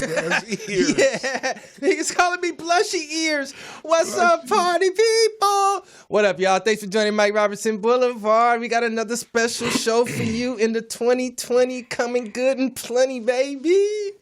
Blushy ears. Yeah, niggas calling me blushy ears. What's up, party people? What up, y'all? Thanks for joining Mike Robertson Blvd. We got another special show for you in the 2020 coming good and plenty, baby.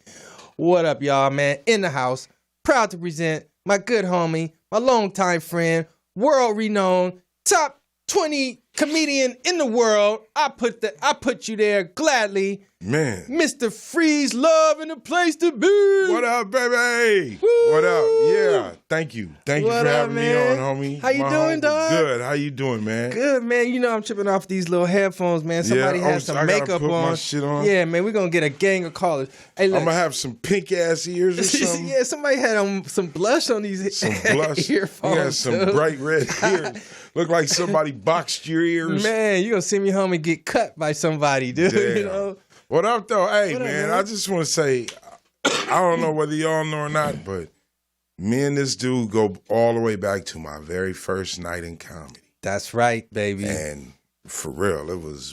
What up, y'all, man? In the house, proud to present my good homie, my longtime friend, world-renowned, top 20 comedian in the world. I put you there gladly. Man. Mr. Freez Luv in the place to be. What up, baby? Woo! What up? Yeah, thank you. Thank you What for up, having man? me on, homie. How you doing, dog? Good. How you doing, man? Good, man. You know I'm tripping off these little headphones, man. Somebody Yeah, has some I gotta makeup put on. my shit on. Yeah, man. We're going to get a gang of callers. Hey, look. I'm going to have some pink-ass ears or something. Yeah, somebody had some blush on these Some blush. earphones. You got some too. bright red ears. Look like somebody boxed your ears. Man, you going to send me home and get cut by somebody, dude. Damn. You know? What up, though? Hey, What up, man, man? I just want to say, I don't know whether y'all know or not, but me and this dude go all the way back to my very first night in comedy. That's right, baby. And for real,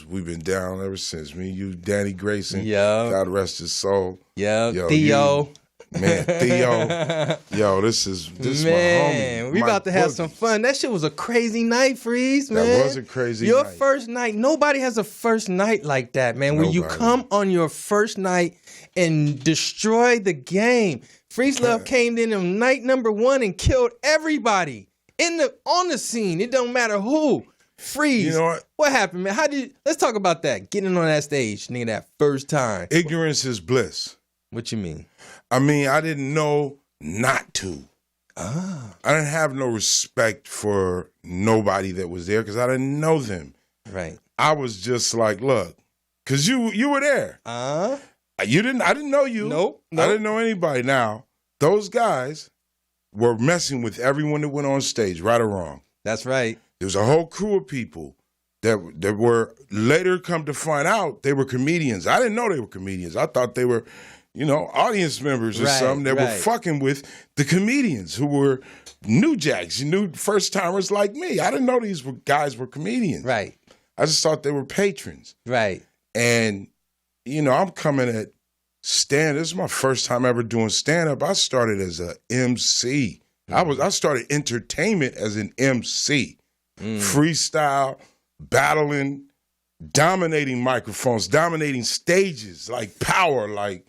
we've been down ever since. Me, you, Danny Grayson. Yeah. God rest his soul. Yeah, Yo, Theo. Man, Theo. Yo, this is my homie. We Mike about to have Boogie. some fun. That shit was a crazy night, Freeze, man. That was a crazy Your night. first night, nobody has a first night like that, man. When you Nobody. come on your first night and destroy the game. Freeze Luv came in on night number 1 and killed everybody on the scene. It don't matter who. Freeze. You know what? happened, man? Let's talk about that. Getting on that stage, nigga, that first time. Ignorance is bliss. What you mean? I mean, I didn't know not to. Ah. I didn't have no respect for nobody that was there because I didn't know them. Right. I was just like, look, because you were there. I didn't know you. Nope. I didn't know anybody. Now, those guys were messing with everyone that went on stage, right or wrong. That's right. There was a whole crew of people that were later come to find out they were comedians. I didn't know they were comedians. I thought they were, audience members or something that were fucking with the comedians who were new jacks, new first-timers like me. I didn't know these guys were comedians. Right. I just thought they were patrons. Right. And, I'm coming at stand. This is my first time ever doing stand-up. I started as a MC. I started entertainment as an MC. Freestyle, battling, dominating microphones, dominating stages, like power, like,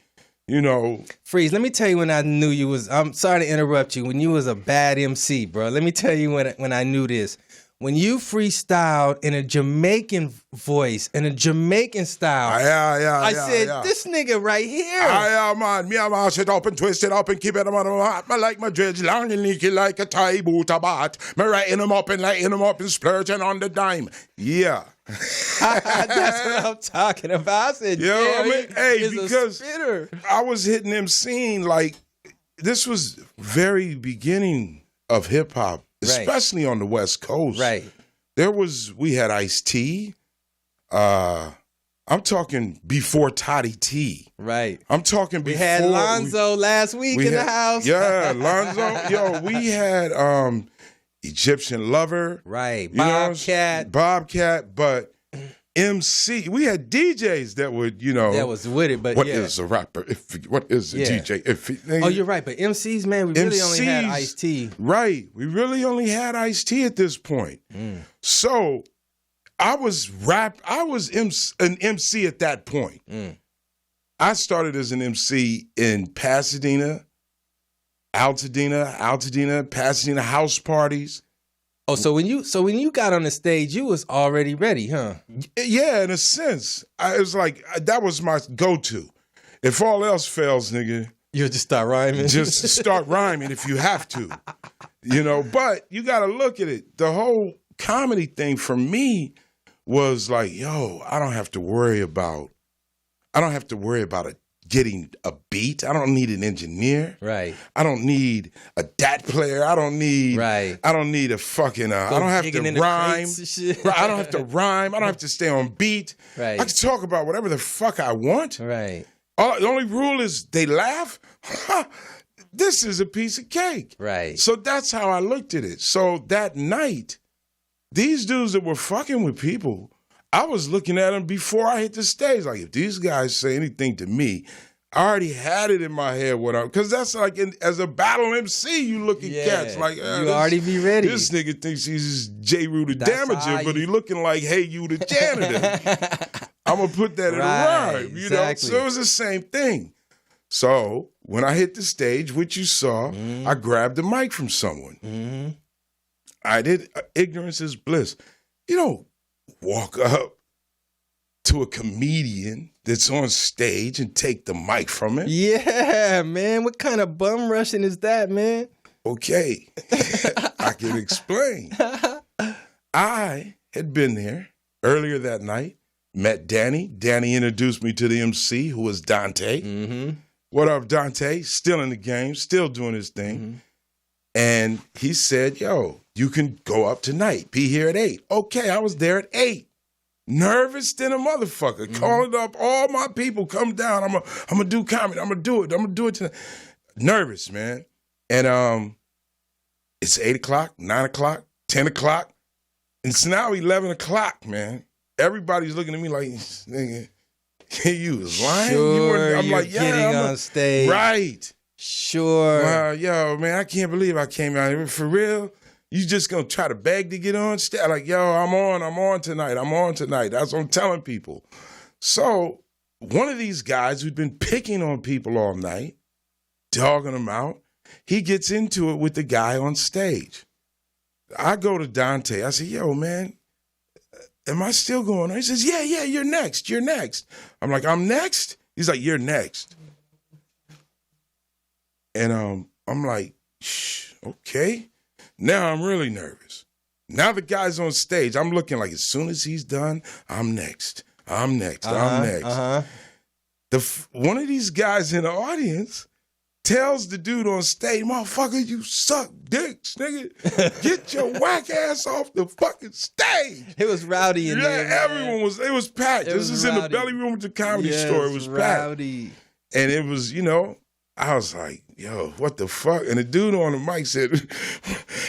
Freeze, let me tell you when I knew you was, I'm sorry to interrupt you, when you was a bad MC, bro. Let me tell you when I knew this. When you freestyled in a Jamaican voice, in a Jamaican style, I said, this nigga right here. Man, me a mash it up and twist it up and keep it on my heart. I like my dreads long and leaky like a tie boot a bat. Me writing them up and lighting them up and splurging on the dime. Yeah. That's what I'm talking about. I said, because a spitter. I was hitting them scene like, this was very beginning of hip hop. Especially on the West Coast. Right. We had Ice-T. I'm talking before Toddy T. Right. I'm talking before. We had Lonzo last week in the house. Yeah, Lonzo. Yo, we had Egyptian Lover. Right. Bobcat, but MC, we had DJs that would, that was with it, but what is a rapper? What is a DJ? Oh, you're right, but MCs, man, we really only had Ice-T. Right, we really only had Ice-T at this point. So I was an MC at that point. I started as an MC in Pasadena, Pasadena house parties. Oh, so when you got on the stage, you was already ready, huh? Yeah, in a sense. It was like, that was my go-to. If all else fails, nigga. You'll just start rhyming? Just start rhyming if you have to. But you got to look at it. The whole comedy thing for me was like, yo, I don't have to worry about getting a beat. I don't need an engineer. Right. I don't need a DAT player. I don't need a fucking I don't have to rhyme. I don't have to rhyme. I don't have to stay on beat. Right. I can talk about whatever the fuck I want. Right. The only rule is they laugh. This is a piece of cake. Right. So that's how I looked at it. So that night, these dudes that were fucking with people, I was looking at them before I hit the stage. Like, if these guys say anything to me, I already had it in my head because that's like as a battle MC, you look at cats like you already be ready. This nigga thinks he's J. Rue the Damager, but he looking like Hey You the Janitor. I'm gonna put that in a rhyme, you know. So it was the same thing. So when I hit the stage, which you saw, I grabbed the mic from someone. I did. Ignorance is bliss. You don't walk up to a comedian that's on stage and take the mic from him. Yeah, man. What kind of bum rushing is that, man? Okay. I can explain. I had been there earlier that night, met Danny. Danny introduced me to the MC, who was Dante. What up, Dante? Still in the game, still doing his thing. And he said, yo, you can go up tonight. Be here at 8. Okay, I was there at 8. Nervous than a motherfucker. Calling up all my people, come down. I'm gonna do comedy. I'm gonna do it. I'm gonna do it tonight. Nervous, man. And it's 8 o'clock, 9 o'clock, 10 o'clock. And it's now 11 o'clock, man. Everybody's looking at me like, nigga, you was lying? Sure, I'm like, yeah, getting on stage. Right. Sure. Wow, yo, man, I can't believe I came out here. For real? You just gonna try to beg to get on stage? Like, yo, I'm on tonight. That's what I'm telling people. So one of these guys who'd been picking on people all night, dogging them out, he gets into it with the guy on stage. I go to Dante. I say, yo, man, am I still going on? He says, yeah, you're next. I'm like, I'm next? He's like, you're next. And I'm like, shh, okay. Now I'm really nervous. Now the guy's on stage. I'm looking like as soon as he's done, I'm next. I'm next. One of these guys in the audience tells the dude on stage, motherfucker, you suck dicks, nigga. Get your whack ass off the fucking stage. It was rowdy in there. Everyone was, it was packed. This was in the belly room at the comedy store. It was rowdy. Packed. And it was, you know, I was like, yo, what the fuck? And the dude on the mic said,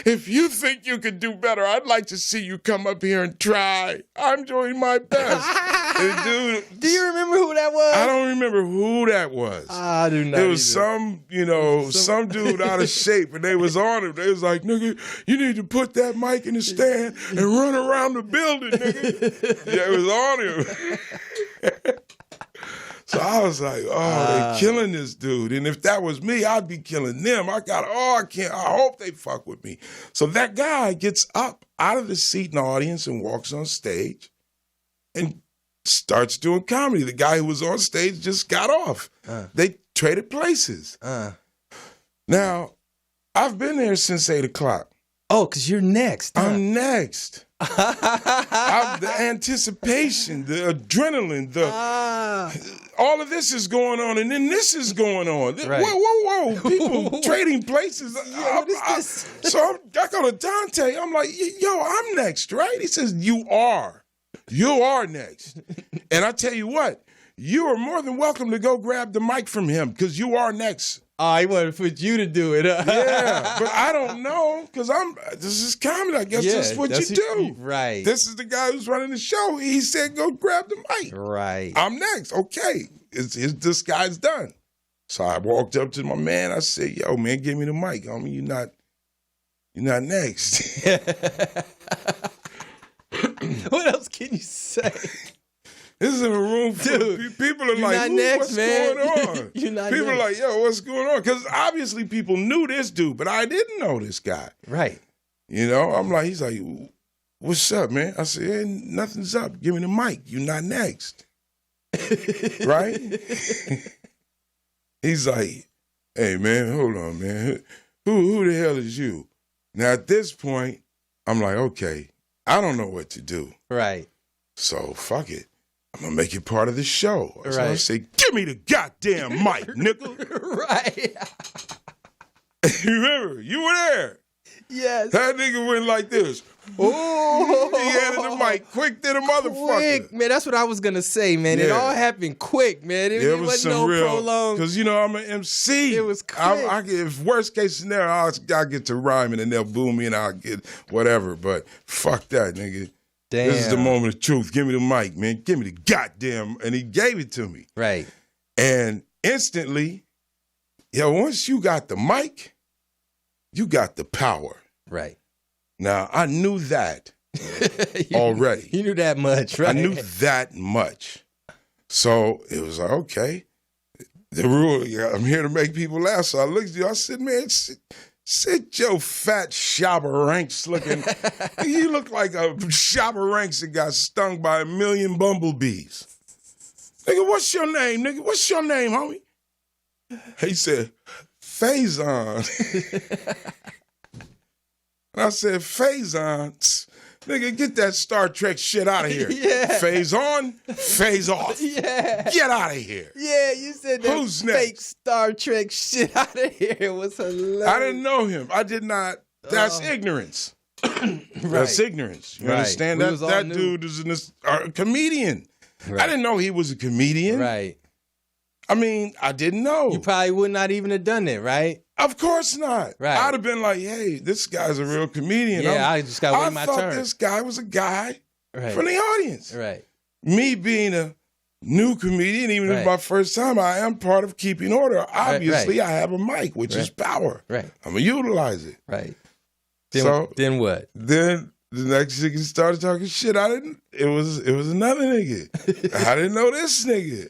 if you think you could do better, I'd like to see you come up here and try. I'm doing my best. And the dude, do you remember who that was? I don't remember who that was. I do not. It was some dude out of shape, and they was on him. They was like, nigga, you need to put that mic in the stand and run around the building, nigga. Yeah, it was on him. So I was like, they're killing this dude. And if that was me, I'd be killing them. I hope they fuck with me. So that guy gets up out of the seat in the audience and walks on stage and starts doing comedy. The guy who was on stage just got off. They traded places. Now, I've been there since 8 o'clock. Oh, because you're next. Huh? I'm next. The anticipation, the adrenaline, all of this is going on, and then this is going on. Right. Whoa. People trading places. What is this? So I go to Dante. I'm like, yo, I'm next, right? He says, you are. You are next. And I tell you what, you are more than welcome to go grab the mic from him because you are next. Oh, he wanted for you to do it. Yeah, but I don't know because this is comedy. I guess that's what you do. Right. This is the guy who's running the show. He said, go grab the mic. Right. I'm next. Okay. This guy's done. So I walked up to my man. I said, yo, man, give me the mic. I mean, you're not next. What else can you say? This is in a room full of people are like, what's going on? People are like, yo, what's going on? Because obviously people knew this dude, but I didn't know this guy. Right. You know, I'm like, he's like, what's up, man? I said, hey, nothing's up. Give me the mic. You're not next. Right? He's like, hey, man, hold on, man. Who the hell is you? Now, at this point, I'm like, okay, I don't know what to do. Right. So, fuck it. I'm going to make it part of the show. So I say, give me the goddamn mic, nigga. Right. Remember, you were there. Yes. That nigga went like this. Oh, he handed the mic quick to the motherfucker. Quick, man. That's what I was gonna say, man. Yeah. It all happened quick, man. It wasn't no prolonged. Because I'm an MC. It was quick. If worst case scenario, I'll get to rhyming and they'll boo me and I'll get whatever. But fuck that, nigga. Damn. This is the moment of truth. Give me the mic, man. Give me the goddamn. And he gave it to me. Right. And instantly, once you got the mic, you got the power. Right. Now, I knew that already. You knew that much, right? I knew that much. So it was like, okay, the rule, I'm here to make people laugh. So I looked at you, I said, man, sit your fat Shabba Ranks looking. You look like a Shabba Ranks that got stung by 1,000,000 bumblebees. Nigga, what's your name, nigga? What's your name, homie? He said, Faison. I said, Faison? Nigga, get that Star Trek shit out of here. Yeah. Phase on, phase off. Yeah. Get out of here. Yeah, you said that Who's fake next? Star Trek shit out of here. It was hilarious. I didn't know him. I did not. That's ignorance. That's ignorance. You understand? That dude is a comedian. Right. I didn't know he was a comedian. Right. I mean, I didn't know. You probably would not even have done it, right? Of course not. Right. I'd have been like, hey, this guy's a real comedian. Yeah, I just got to wait my turn. I thought this guy was a guy right. from the audience. Right. Me being a new comedian, even if it's my first time, I am part of keeping order. Obviously, I have a mic, which is power. Right. I'm going to utilize it. Right. Then what? Then the next nigga started talking shit. It was another nigga. I didn't know this nigga.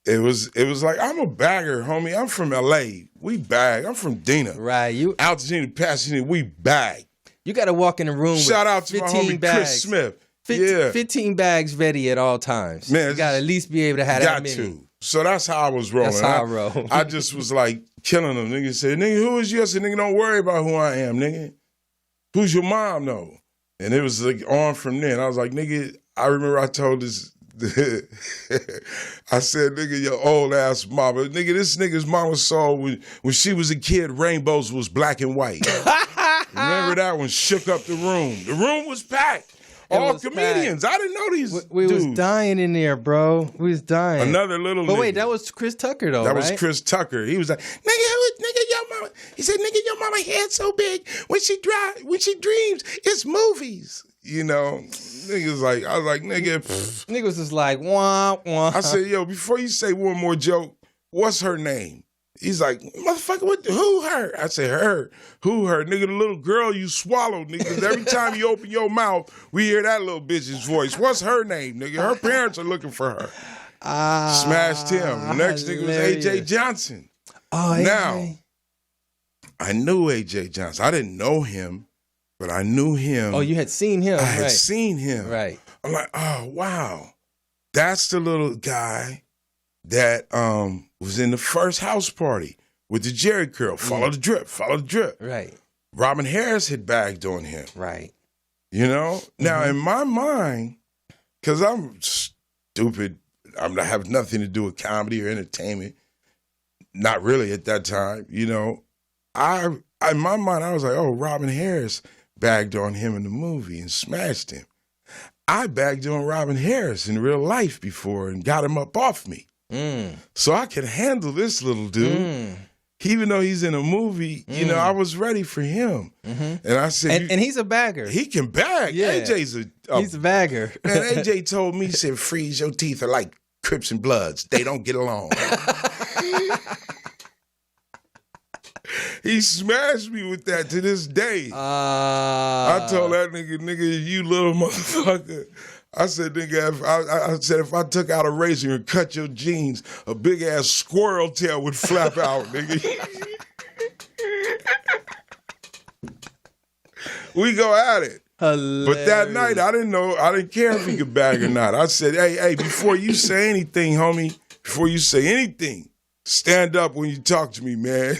It was like, I'm a bagger, homie. I'm from LA. We bag. I'm from Dina. Right. You Altadena, Pasadena, we bag. You got to walk in the room Shout with out to 15 my homie bags. Chris Smith. 15 bags ready at all times. Man, you got to at least be able to have that many. Got to. So that's how I was rolling. That's how I roll. I just was like killing them. Nigga said, nigga, who is you? I said, nigga, don't worry about who I am, nigga. Who's your mom, though? And it was like on from there. And I was like, nigga, I remember I told this, I said, nigga, your old ass mama. Nigga, this nigga's mama saw when she was a kid, rainbows was black and white. Remember that one? Shook up the room. The room was packed. All comedians. Packed. I didn't know these We dudes. was dying in there, bro. We was dying. Another little But nigga. wait, that was Chris Tucker, though, That right? was Chris Tucker. He was like, nigga, your mama. He said, nigga, your mama head so big. When she dreams, it's movies. You know, niggas like, I was like, nigga. Pfft. Niggas was just like, wah, wah. I said, yo, before you say one more joke, what's her name? He's like, motherfucker, who her? I said, her. Who her? Nigga, the little girl you swallowed, nigga. Every time you open your mouth, we hear that little bitch's voice. What's her name, nigga? Her parents are looking for her. Smashed him. The next nigga was A.J. Johnson. Oh, AJ. Now, I knew A.J. Johnson. I didn't know him, but I knew him. Oh, you had seen him. I had seen him. Right. I'm like, oh, wow. That's the little guy that was in the first house party with the Jerry curl. Follow the drip, follow the drip. Right. Robin Harris had bagged on him. Right. You know? Now, in my mind, because I'm stupid, I have nothing to do with comedy or entertainment. Not really at that time, you know. In my mind, I was like, oh, Robin Harris bagged on him in the movie and smashed him. I bagged on Robin Harris in real life before and got him up off me. So I could handle this little dude. Even though he's in a movie, you know, I was ready for him. And I said... And he's a bagger. He can bag. Yeah. AJ's he's a bagger. Man, AJ told me, he said, Freez, your teeth are like Crips and Bloods. They don't get along. He smashed me with that to this day. I told that nigga, you little motherfucker. I said, nigga, I said, if I took out a razor and cut your jeans, a big ass squirrel tail would flap out, nigga. We go at it. Hilarious. But that night, I didn't care if he could bag or not. I said, hey, before you say anything, homie, before you say anything, stand up when you talk to me, man.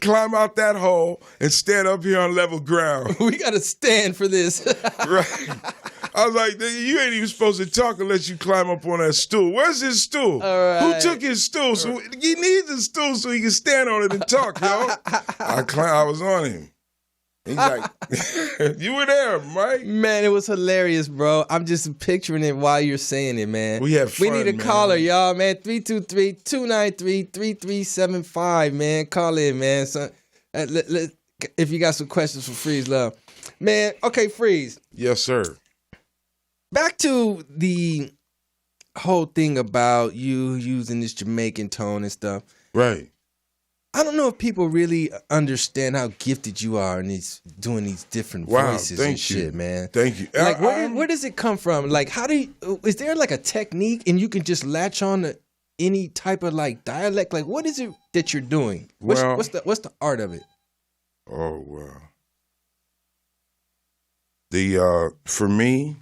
Climb out that hole and stand up here on level ground. We got to stand for this. Right. I was like, nigga, you ain't even supposed to talk unless you climb up on that stool. Where's his stool? All right. Who took his stool? So he needs a stool so he can stand on it and talk, yo. I was on him. He's like, you were there, Mike. Man, it was hilarious, bro. I'm just picturing it while you're saying it, man. We have fun, We need a caller, y'all, man. 323-293-3375, man. Call in, man. So, if you got some questions for Freez Luv. Man, okay, Freez. Yes, sir. Back to the whole thing about you using this Jamaican tone and stuff. Right. I don't know if people really understand how gifted you are in doing these different voices and shit, man. Thank you. Like, where does it come from? Like, is there like a technique and you can just latch on to any type of like dialect? Like, what is it that you're doing? What's the art of it? Oh, well. For me,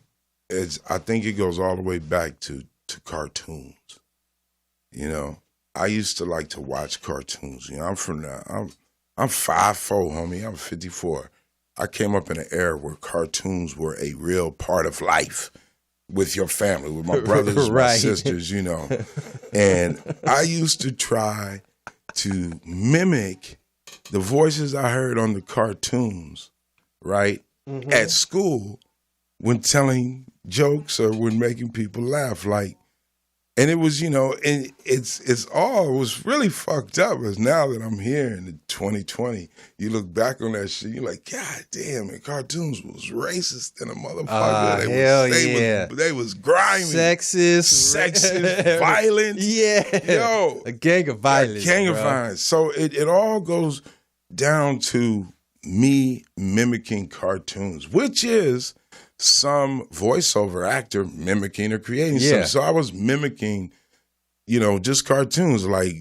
I think it goes all the way back to cartoons. You know, I used to like to watch cartoons. You know, I'm 5'4", homie. I'm 54. I came up in an era where cartoons were a real part of life with your family, with my brothers, my sisters, you know. And I used to try to mimic the voices I heard on the cartoons, right, at school when telling jokes or when making people laugh. Like, and it was, you know, and it was really fucked up. Because now that I'm here in 2020, you look back on that shit, you're like, God damn, man, cartoons was racist and a motherfucker. They was grimy. Sexist, violent. Yeah. Yo. A gang of violence. Violence. So it all goes down to me mimicking cartoons, which is some voiceover actor mimicking or creating something. So I was mimicking, you know, just cartoons. Like,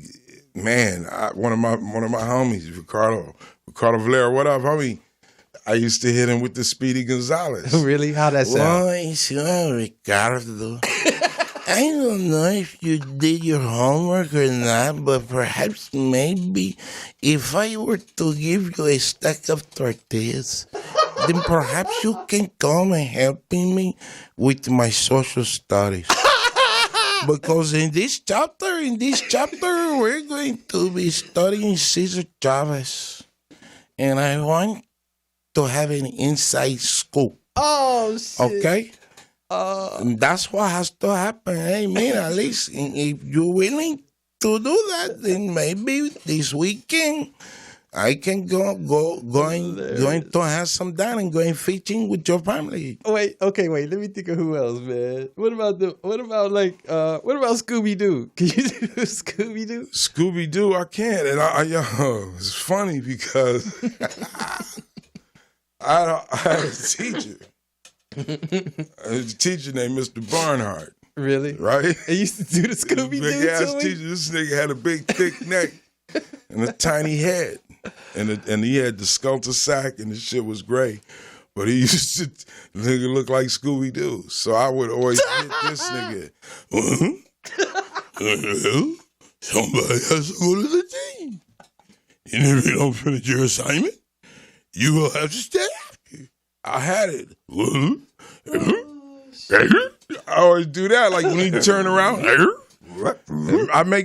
man, one of my homies, Ricardo Valera, what up, homie? I used to hit him with the Speedy Gonzalez. Really? How'd that sound? Well, Ricardo, I don't know if you did your homework or not, but perhaps maybe if I were to give you a stack of tortillas, then perhaps you can come and help me with my social studies. Because in this chapter, we're going to be studying Cesar Chavez. And I want to have an inside scoop. Oh, shit. Okay? And that's what has to happen. Hey, man, at least if you're willing to do that, then maybe this weekend I can going to have some down and going fishing with your family. Wait, let me think of who else, man. What about Scooby-Doo? Can you do Scooby-Doo? Scooby-Doo, I can't. And it's funny because I had a teacher. A teacher named Mr. Barnhart. Really? Right? He used to do the Scooby-Doo big ass to teacher. This nigga had a big, thick neck and a tiny head. And he had the sculptor sack and the shit was gray. But he used to nigga look like Scooby-Doo. So I would always hit this nigga. Somebody has to go to the team. And if you don't finish your assignment, you will have to stay after. I had it. I always do that. Like when he turn around.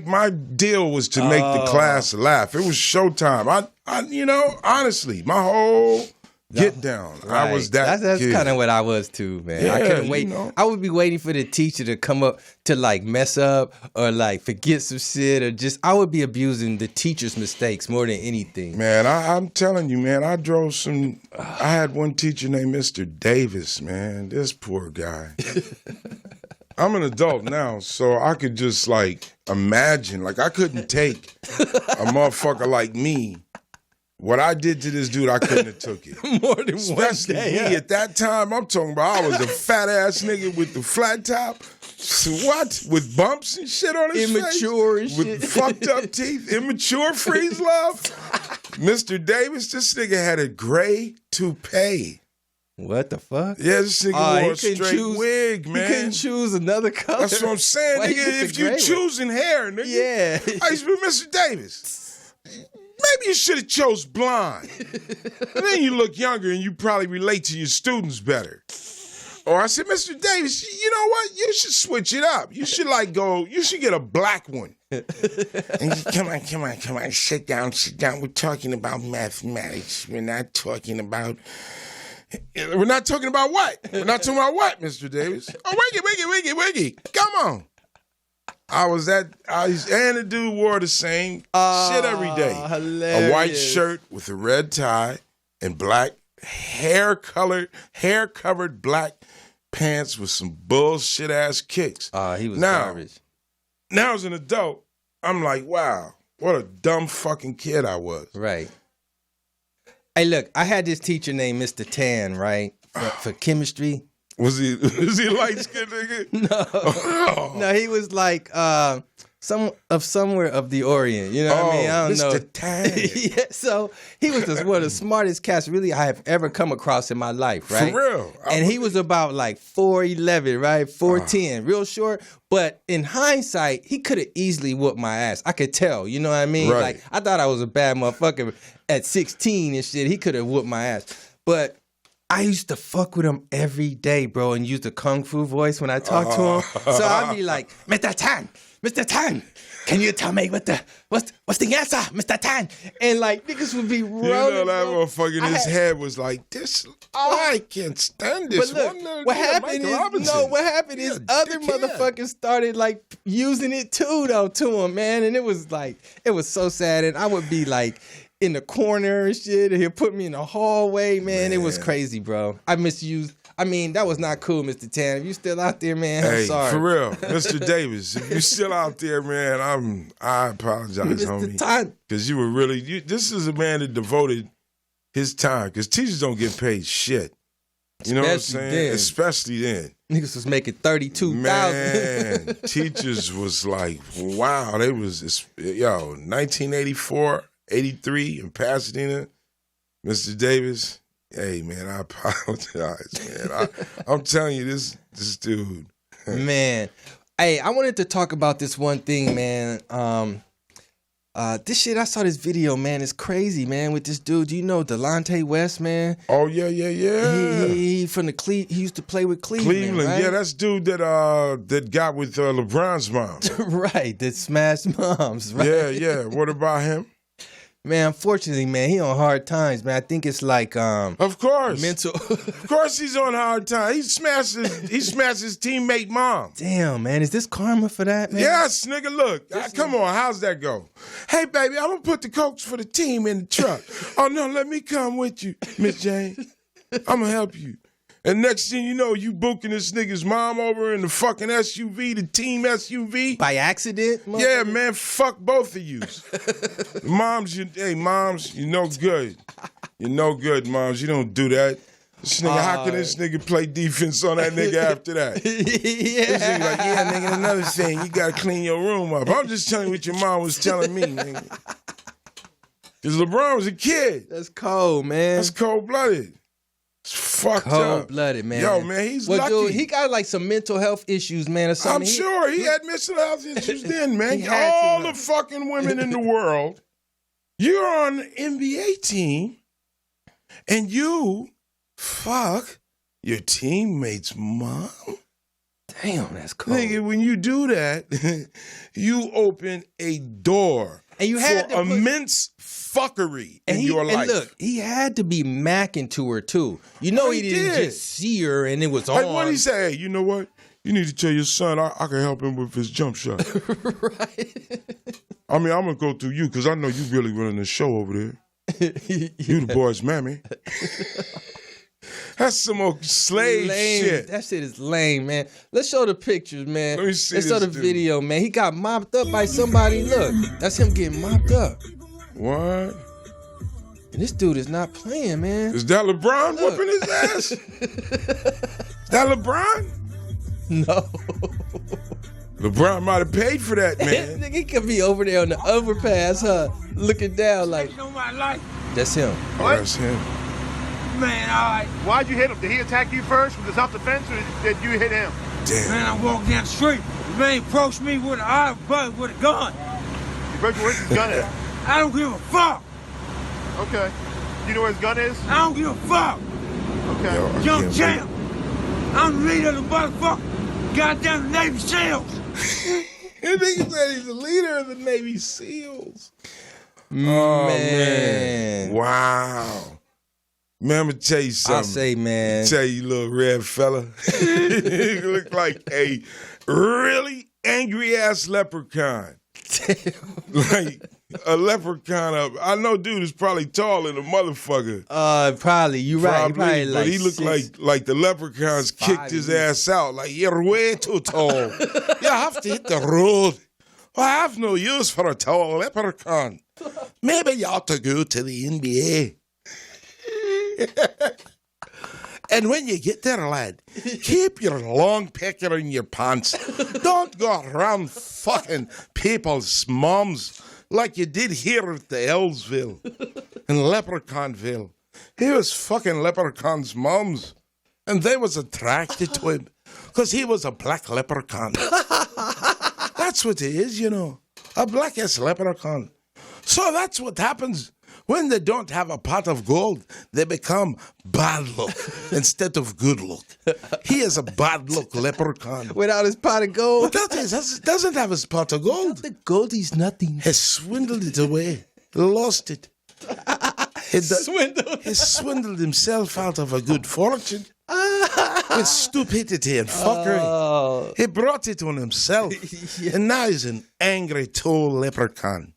My deal was to make the class laugh. It was showtime. I you know, honestly, my whole get down. Right. I was that. That's kind of what I was too, man. Yeah, I couldn't wait. You know. I would be waiting for the teacher to come up to like mess up or like forget some shit or just. I would be abusing the teacher's mistakes more than anything. Man, I'm telling you, man. I had one teacher named Mr. Davis, man. This poor guy. I'm an adult now, so I could just like imagine. Like I couldn't take a motherfucker like me. What I did to this dude, I couldn't have took it. More than especially one day, me at that time. I'm talking about I was a fat ass nigga with the flat top. So what? With bumps and shit on his immature face? and shit. With fucked up teeth. Immature Freez Luv. Mr. Davis, this nigga had a gray toupee. What the fuck? Yeah, this nigga wore a straight wig, man. You couldn't choose another color. That's what I'm saying, nigga. If you choosing hair, nigga. Yeah. I used to be Mr. Davis. Maybe you should have chose blonde. And then you look younger and you probably relate to your students better. Or I said, Mr. Davis, you know what? You should switch it up. You should you should get a black one. And come on, sit down. We're talking about mathematics. We're not talking about what? We're not talking about what, Mr. Davis? Oh, wiggy. Come on. And the dude wore the same shit every day. Hilarious. A white shirt with a red tie and black hair covered black pants with some bullshit ass kicks. He was garbage. Now as an adult, I'm like, wow, what a dumb fucking kid I was. Right. Hey, look, I had this teacher named Mr. Tan, right, for chemistry. Was he a light skinned nigga? No, he was like somewhere of the Orient. You know what I mean? I don't know. Mr. Tan. Yeah, so he was one of the smartest cats really I have ever come across in my life, right? For real. And he was about like 4'11", right? 4'10", real short. But in hindsight, he could have easily whooped my ass. I could tell, you know what I mean? Right. Like, I thought I was a bad motherfucker at 16 and shit. He could have whooped my ass. But I used to fuck with him every day, bro, and use the kung fu voice when I talk to him. So I'd be like, Mr. Tan, can you tell me what's the answer, Mr. Tan? And like niggas would be rolling. You know that motherfucker in his head was like, this. I can't stand this. But look, what happened is other motherfuckers started like using it too though to him, man, and it was so sad, and I would be like in the corner and shit, and he'll put me in the hallway, man. It was crazy, bro. I misused. I mean, that was not cool, Mr. Tan. If you still out there, man, I'm sorry. For real, Mr. Davis, if you still out there, man, I apologize, homie. Tan. Because you were really, this is a man that devoted his time. Because teachers don't get paid shit. You know what I'm saying? Then. Especially then. Niggas was making $32,000. Man, teachers was like, wow, they was, 1984, 83 in Pasadena, Mr. Davis. Hey, man, I apologize, man. I'm telling you, this dude. Man. Hey, I wanted to talk about this one thing, man. This shit, I saw this video, man. It's crazy, man, with this dude. Do you know Delonte West, man? Oh, yeah. He from the he used to play with Cleveland, right? Yeah, that's dude that got with LeBron's mom. Right, that smashed moms, right? Yeah. What about him? Man, unfortunately, man, he on hard times, man. I think it's like of course. Mental. Of course he's on hard times. He smashed his teammate mom. Damn, man. Is this karma for that, man? Yes, nigga, look. Come on, how's that go? Hey, baby, I'm gonna put the Cokes for the team in the truck. Oh no, let me come with you, Miss Jane. I'm gonna help you. And next thing you know, you booking this nigga's mom over in the fucking SUV, the team SUV. By accident? Yeah, man, fuck both of you. Moms, you no good. You're no good, moms. You don't do that. This nigga, how can this nigga play defense on that nigga after that? This nigga like, yeah, nigga, another thing, you gotta clean your room up. I'm just telling you what your mom was telling me, nigga. Because LeBron was a kid. That's cold, man. That's cold-blooded. It's fucked up. Cold-blooded, man. Yo, man, he's lucky. Dude, he got like some mental health issues, man, or something. I'm sure he had mental health issues then, man. All the fucking women in the world. You're on the NBA team, and you fuck your teammate's mom? Damn, that's cold. Nigga, when you do that, you open a door and you had for immense fuckery in your life. And look, he had to be macking to her too. You know, he didn't just see her and it was on. Like, what did he say? Hey, you know what? You need to tell your son I can help him with his jump shot. Right. I mean, I'm going to go through you because I know you really running the show over there. You the boy's mammy. That's some old slave shit. That shit is lame, man. Let's show the pictures, man. Let me see. Let's show the video, man. He got mopped up by somebody. Look, that's him getting mopped up. What? And this dude is not playing, man. Is that LeBron whooping his ass? Is that LeBron? No. LeBron might have paid for that, man. He could be over there on the overpass, huh? Looking down like. That's him. Oh, that's him. Man, all right. Why'd you hit him? Did he attack you first with the self-defense, or did you hit him? Damn. Man, I walked down the street. The man approached me with a gun. You broke where's his gun at? I don't give a fuck. Okay. You know where his gun is? I don't give a fuck. Okay. Yo, Young champ. I'm the leader of the motherfucker. Goddamn Navy SEALs. You think he said he's the leader of the Navy SEALs? Oh, man. Wow. Man, I'm going to tell you something. I say, man. Tell you, little red fella. You look like a really angry-ass leprechaun. Damn. Like, a leprechaun up. I know dude is probably tall in a motherfucker. Probably. You right. Probably but he looked like the leprechauns kicked his ass out. Like, you're way too tall. You have to hit the road. I have no use for a tall leprechaun. Maybe you ought to go to the NBA. And when you get there, lad, keep your long pecker in your pants. Don't go around fucking people's moms like you did here at the Ellsville in Leprechaunville. He was fucking Leprechaun's moms, and they was attracted to him because he was a black leprechaun. That's what he is, you know, a black-ass leprechaun. So that's what happens. When they don't have a pot of gold, they become bad luck instead of good luck. He is a bad luck leprechaun. Without his pot of gold? Without his, doesn't have his pot of gold. The gold, he's nothing. He swindled it away. Lost it. He swindled himself out of a good fortune. With stupidity and fuckery. He brought it on himself. Yeah. And now he's an angry, tall leprechaun.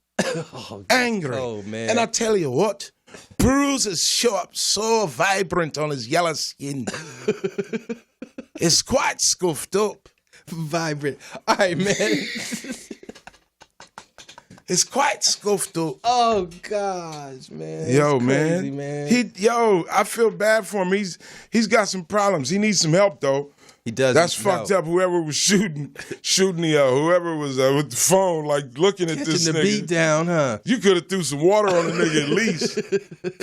Angry. Oh, man. And I tell you what, bruises show up so vibrant on his yellow skin. It's quite scuffed up. Vibrant. All right, man. It's quite scuffed up. Oh gosh, man. Yo, crazy, man. I feel bad for him. He's got some problems. He needs some help though. He does. That's fucked up. Whoever was shooting whoever was with the phone, like looking at this nigga. The beat down, huh? You could have threw some water on the nigga at least.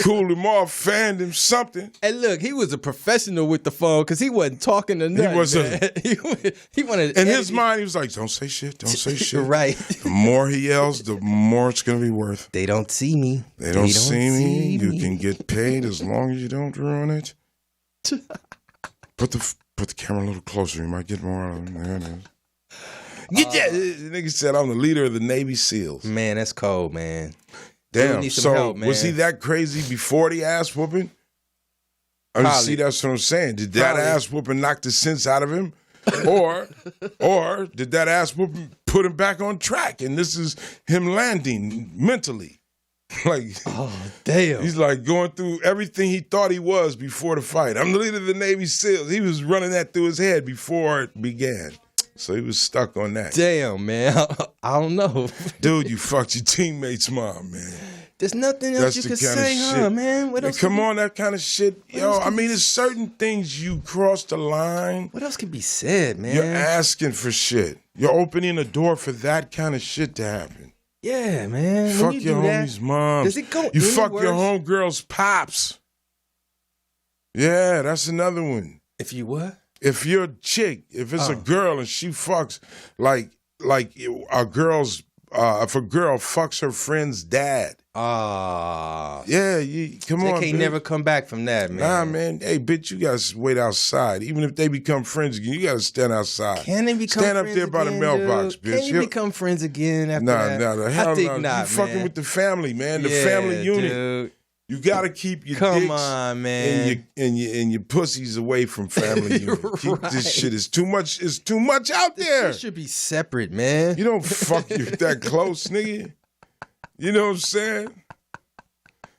Cooled him off, fanned him, something. And look, he was a professional with the phone because he wasn't talking to nothing. He wasn't. He wanted. In his mind, he was like, "Don't say shit. Don't say shit." Right. The more he yells, the more it's gonna be worth. They don't see me. They don't see me. You can get paid as long as you don't ruin it. Put the camera a little closer. You might get more out of him. There it is. The nigga said, I'm the leader of the Navy SEALs. Man, that's cold, man. Damn. Need some So help, man. was he that crazy before the ass whooping? See, that's what I'm saying. Did that ass whooping knock the sense out of him? Or did that ass whooping put him back on track? And this is him landing mentally. Like, oh, damn. He's like going through everything he thought he was before the fight. I'm the leader of the Navy SEALs. He was running that through his head before it began. So he was stuck on that. Damn, man. I don't know. Dude, you fucked your teammate's mom, man. There's nothing else you could say, huh, man? What else? Come on, that kind of shit. Yo, I mean, there's certain things you cross the line. What else can be said, man? You're asking for shit. You're opening a door for that kind of shit to happen. Yeah, man. Fuck your homie's mom. Does it go You fuck worse? your homegirl's pops. Yeah, that's another one. If you what? If you're a chick, if it's a girl and she fucks like a girl's if a girl fucks her friend's dad. Yeah, come on. They can't never come back from that, man. Nah, man. Hey, bitch, you gotta wait outside. Even if they become friends again, you gotta stand outside. Can they become stand friends up there by the again, mailbox, dude? bitch. Can you become friends again after that? Nah, hell I think no. not, You fucking man. with the family, man. The family unit. Dude. You gotta keep your Come dicks on, man. and your pussies away from family unit. Keep this shit. It's too much. It's too much out there. It should be separate, man. You don't fuck you that close, nigga. You know what I'm saying?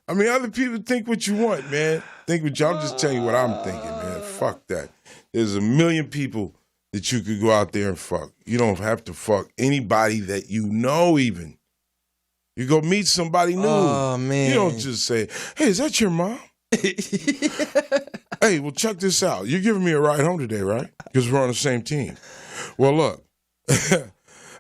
I mean, other people think what you want, man. Think what you. I'm just telling you what I'm thinking, man. Fuck that. There's a million people that you could go out there and fuck. You don't have to fuck anybody that you know even. You go meet somebody new. Oh, man. You don't just say, hey, is that your mom? Hey, well, check this out. You're giving me a ride home today, right? Because we're on the same team. Well, look,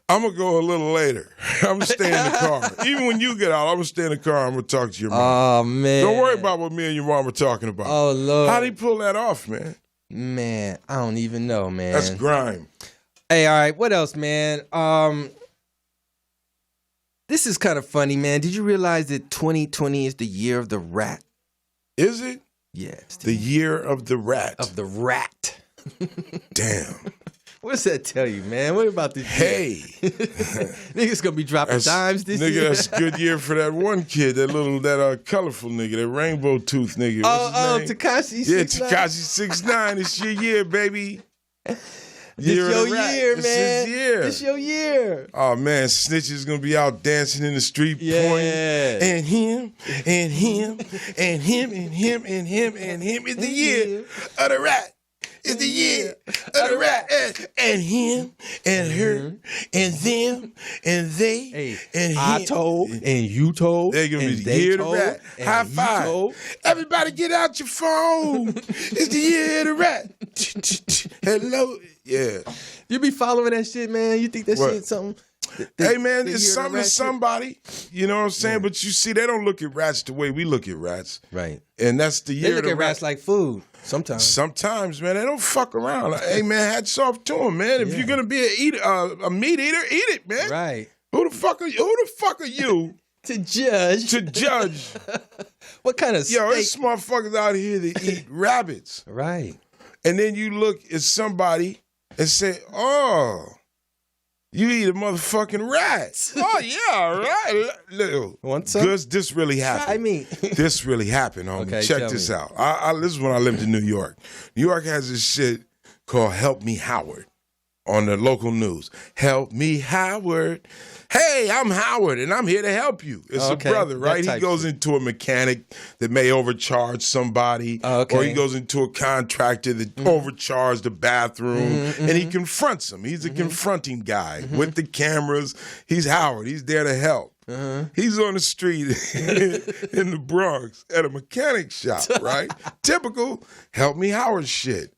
I'm going to go a little later. I'm going to stay in the car. Even when you get out, I'm going to stay in the car. I'm going to talk to your mom. Oh, man. Don't worry about what me and your mom are talking about. Oh, Lord. How'd he pull that off, man? Man, I don't even know, man. That's grime. Hey, all right. What else, man? This is kind of funny, man. Did you realize that 2020 is the year of the rat? Is it? Yes. The year of the rat. Of the rat. Damn. What does that tell you, man? What about this Hey. Niggas gonna be dropping dimes this year. Nigga, that's a good year for that one kid, that colorful nigga, that rainbow tooth nigga. What's his name? Tekashi 6ix9ine. Yeah, Tekashi 6ix9ine. It's your year, baby. This Year of your the rat. year, This man. his year. This your year. Oh man, Snitch's gonna be out dancing in the street, Yeah. pointing, and him, and him, and him, and him, and him, and him is the year of the rat. It's the year of the rat, and him, and her, and them, and they, Hey, and him. I told, and you told, They're gonna be and the they year of the told, rat. and High you five. told. Everybody get out your phone. It's the year of the rat. Hello. Yeah. You be following that shit, man. You think that What? shit something? Hey man, the it's year of the something to rat shit? somebody. You know what I'm saying? But you see, they don't look at rats the way we look at rats. Right. And that's the year They look of the at rats rat. like food sometimes. Sometimes, man, they don't fuck around. Like, hey man, hats off to them, man. If Yeah. you're gonna be a meat eater, eat it, man. Right. Who the fuck are you? Who the fuck are you To judge. to judge? What kind of Yo, steak? there's motherfuckers out here that eat rabbits. Right. And then you look at somebody and say, oh, you eat a motherfucking rat. Oh, yeah, right. Look, Want some? Gus, this really happened. I mean, This really happened, homie. Okay, Check tell this me. out. This is when I lived in New York. New York has this shit called Help Me Howard on the local news. Help me, Howard. Hey, I'm Howard, and I'm here to help you. It's Okay, a brother, that right? He type goes shit. into a mechanic that may overcharge somebody, Okay. or he goes into a contractor that overcharged the bathroom, and he confronts him. He's a confronting guy with the cameras. He's Howard. He's there to help. He's on the street in the Bronx at a mechanic shop, right? Typical Help Me Howard shit.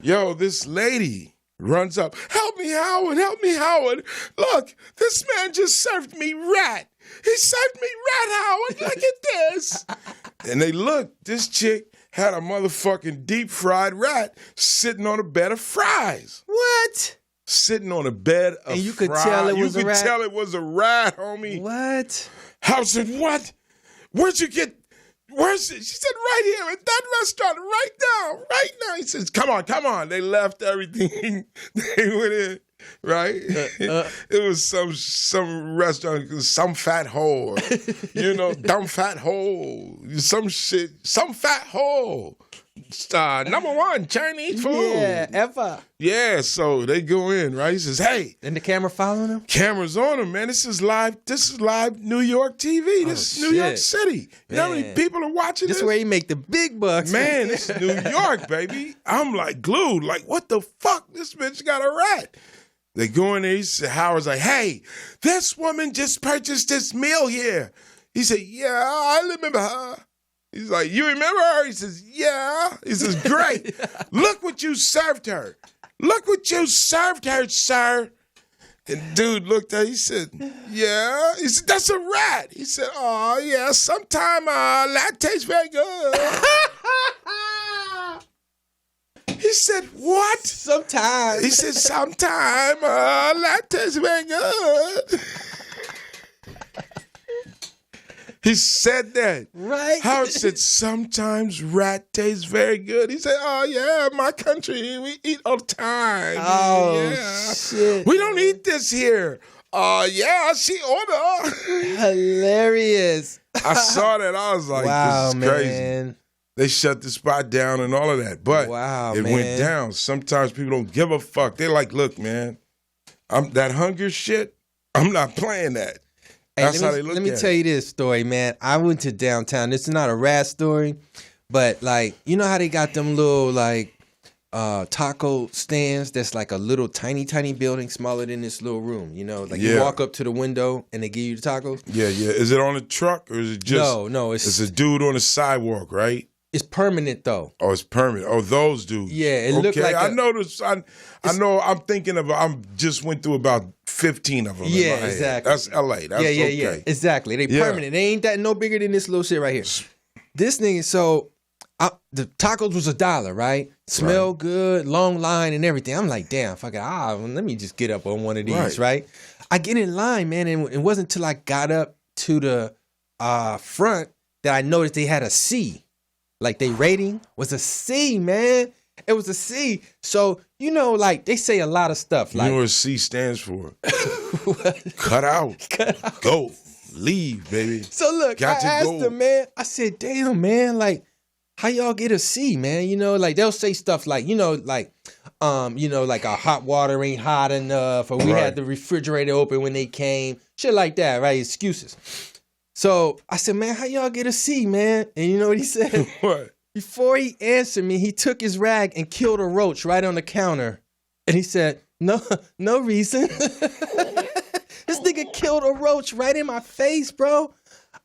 Yo, this lady runs up. Help me, Howard. Help me, Howard. Look, this man just served me rat. He served me rat, Howard. Look at this. And they look, this chick had a motherfucking deep fried rat sitting on a bed of fries. what? Sitting on a bed of And you could fries. tell it was a You rat? could tell it was a rat, homie. What? Howard said, what? Where'd you get... Where's it? She said, right here at that restaurant, right now. He says, come on. They left everything. They went in, right? It was some restaurant, some fat hole, dumb fat hole, some shit, some fat hole. Number one, Chinese food. Yeah, ever. Yeah, so they go in, right? He says, hey. And the camera following him? Cameras on him, man. This is live New York TV. This is New York shit. City. You know how many Man. people are watching this? This is where he make the big bucks. Man, this is New York, baby. I'm like glued. Like, what the fuck? This bitch got a rat. They go in there. Howard's like, hey, this woman just purchased this meal here. He said, yeah, I remember her. He's like, you remember her? He says, yeah. He says, great. Look what you served her. Look what you served her, sir. And dude looked at, he said, yeah. He said, that's a rat. He said, oh, yeah, sometime that tastes very good. He said, what? Sometimes. He said, sometime that tastes very good. He said that. Right. Howard said, sometimes rat tastes very good. He said, oh, yeah, my country, we eat all the time. Oh, yeah. shit. We don't eat this here. Yeah, she order. Hilarious. I saw that. I was like, Wow, this is crazy. man. They shut the spot down and all of that. But Wow, it man. went down. Sometimes people don't give a fuck. They're like, look, man, that hunger shit, I'm not playing that. Hey, That's how they look let me at tell it. you this story, man. I went to downtown. This is not a rat story, but like, you know how they got them little like taco stands that's like a little tiny building smaller than this little room, like you Yeah. walk up to the window and they give you the tacos. Yeah. Is it on a truck or is it just... No, It's a dude on the sidewalk, right? it's permanent though. Oh, it's permanent. Oh, those dudes. Yeah, it looked like I a- noticed. I know. I'm thinking of. I'm just went through about 15 of them. in Yeah, my head. exactly. That's L.A. That's yeah, okay. exactly. They Yeah. permanent. They ain't that no bigger than this little shit right here. This thing, the tacos was $1, right? Smell good, long line and everything. I'm like, damn, fuck it. Let me just get up on one of these, right? I get in line, man, and it wasn't until I got up to the front that I noticed they had a C. Like, they rating was a C, man. It was a C. So, like, they say a lot of stuff. You Like, know what C stands for? Cut out. Go. Leave, baby. So look, Got to I asked go. them, man. I said, "Damn, man, like, how y'all get a C, man? Like they'll say stuff like, like you know, like our hot water ain't hot enough, or we had the refrigerator open when they came, shit like that, right? Excuses. So I said, man, how y'all get a C, man? And you know what he said? What? Before he answered me, he took his rag and killed a roach right on the counter. And he said, no reason. This nigga killed a roach right in my face, bro.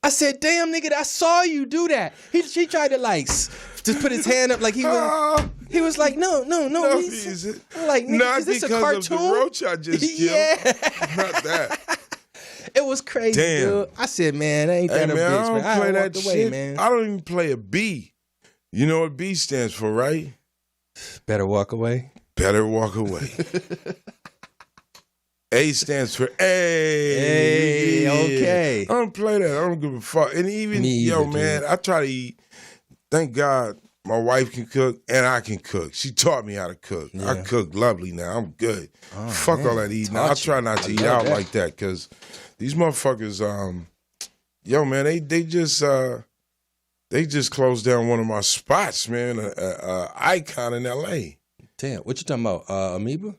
I said, damn, nigga, I saw you do that. He tried to like just put his hand up like he was like, no reason. I'm like, nigga, not is this a because cartoon? of the roach I just killed. Yeah. Not that. It was crazy, dude. I said, man, ain't that a bitch, I don't man. play I that walked away, shit. man. I don't even play a B. You know what B stands for, right? Better walk away. Better walk away. A stands for A. Hey, okay. I don't play that. I don't give a fuck. And even, man, I try to eat. Thank God my wife can cook and I can cook. She taught me how to cook. Yeah. I cook lovely now. I'm good. Oh, fuck all that eating. I try not to eat out like that because these motherfuckers, man, they just closed down one of my spots, man, a Icon in L.A. Damn, what you talking about? Amoeba?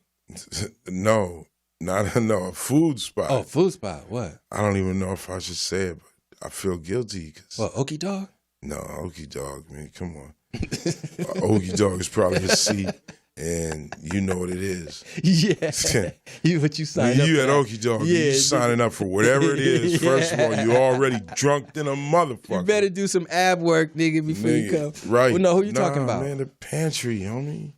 No, a food spot. Oh, food spot. What? I don't even know if I should say it, but I feel guilty. What, Okie Dog? No, Okie Dog, man, come on. Okie Dog is probably a C, and you know what it is. Yeah. What you signed up for. You at Okie Dog, you signing up for whatever it is. First of all, you already drunk than a motherfucker. You better do some ab work, nigga, before you come. Right. Well, no, who you talking about? Man, the pantry, homie.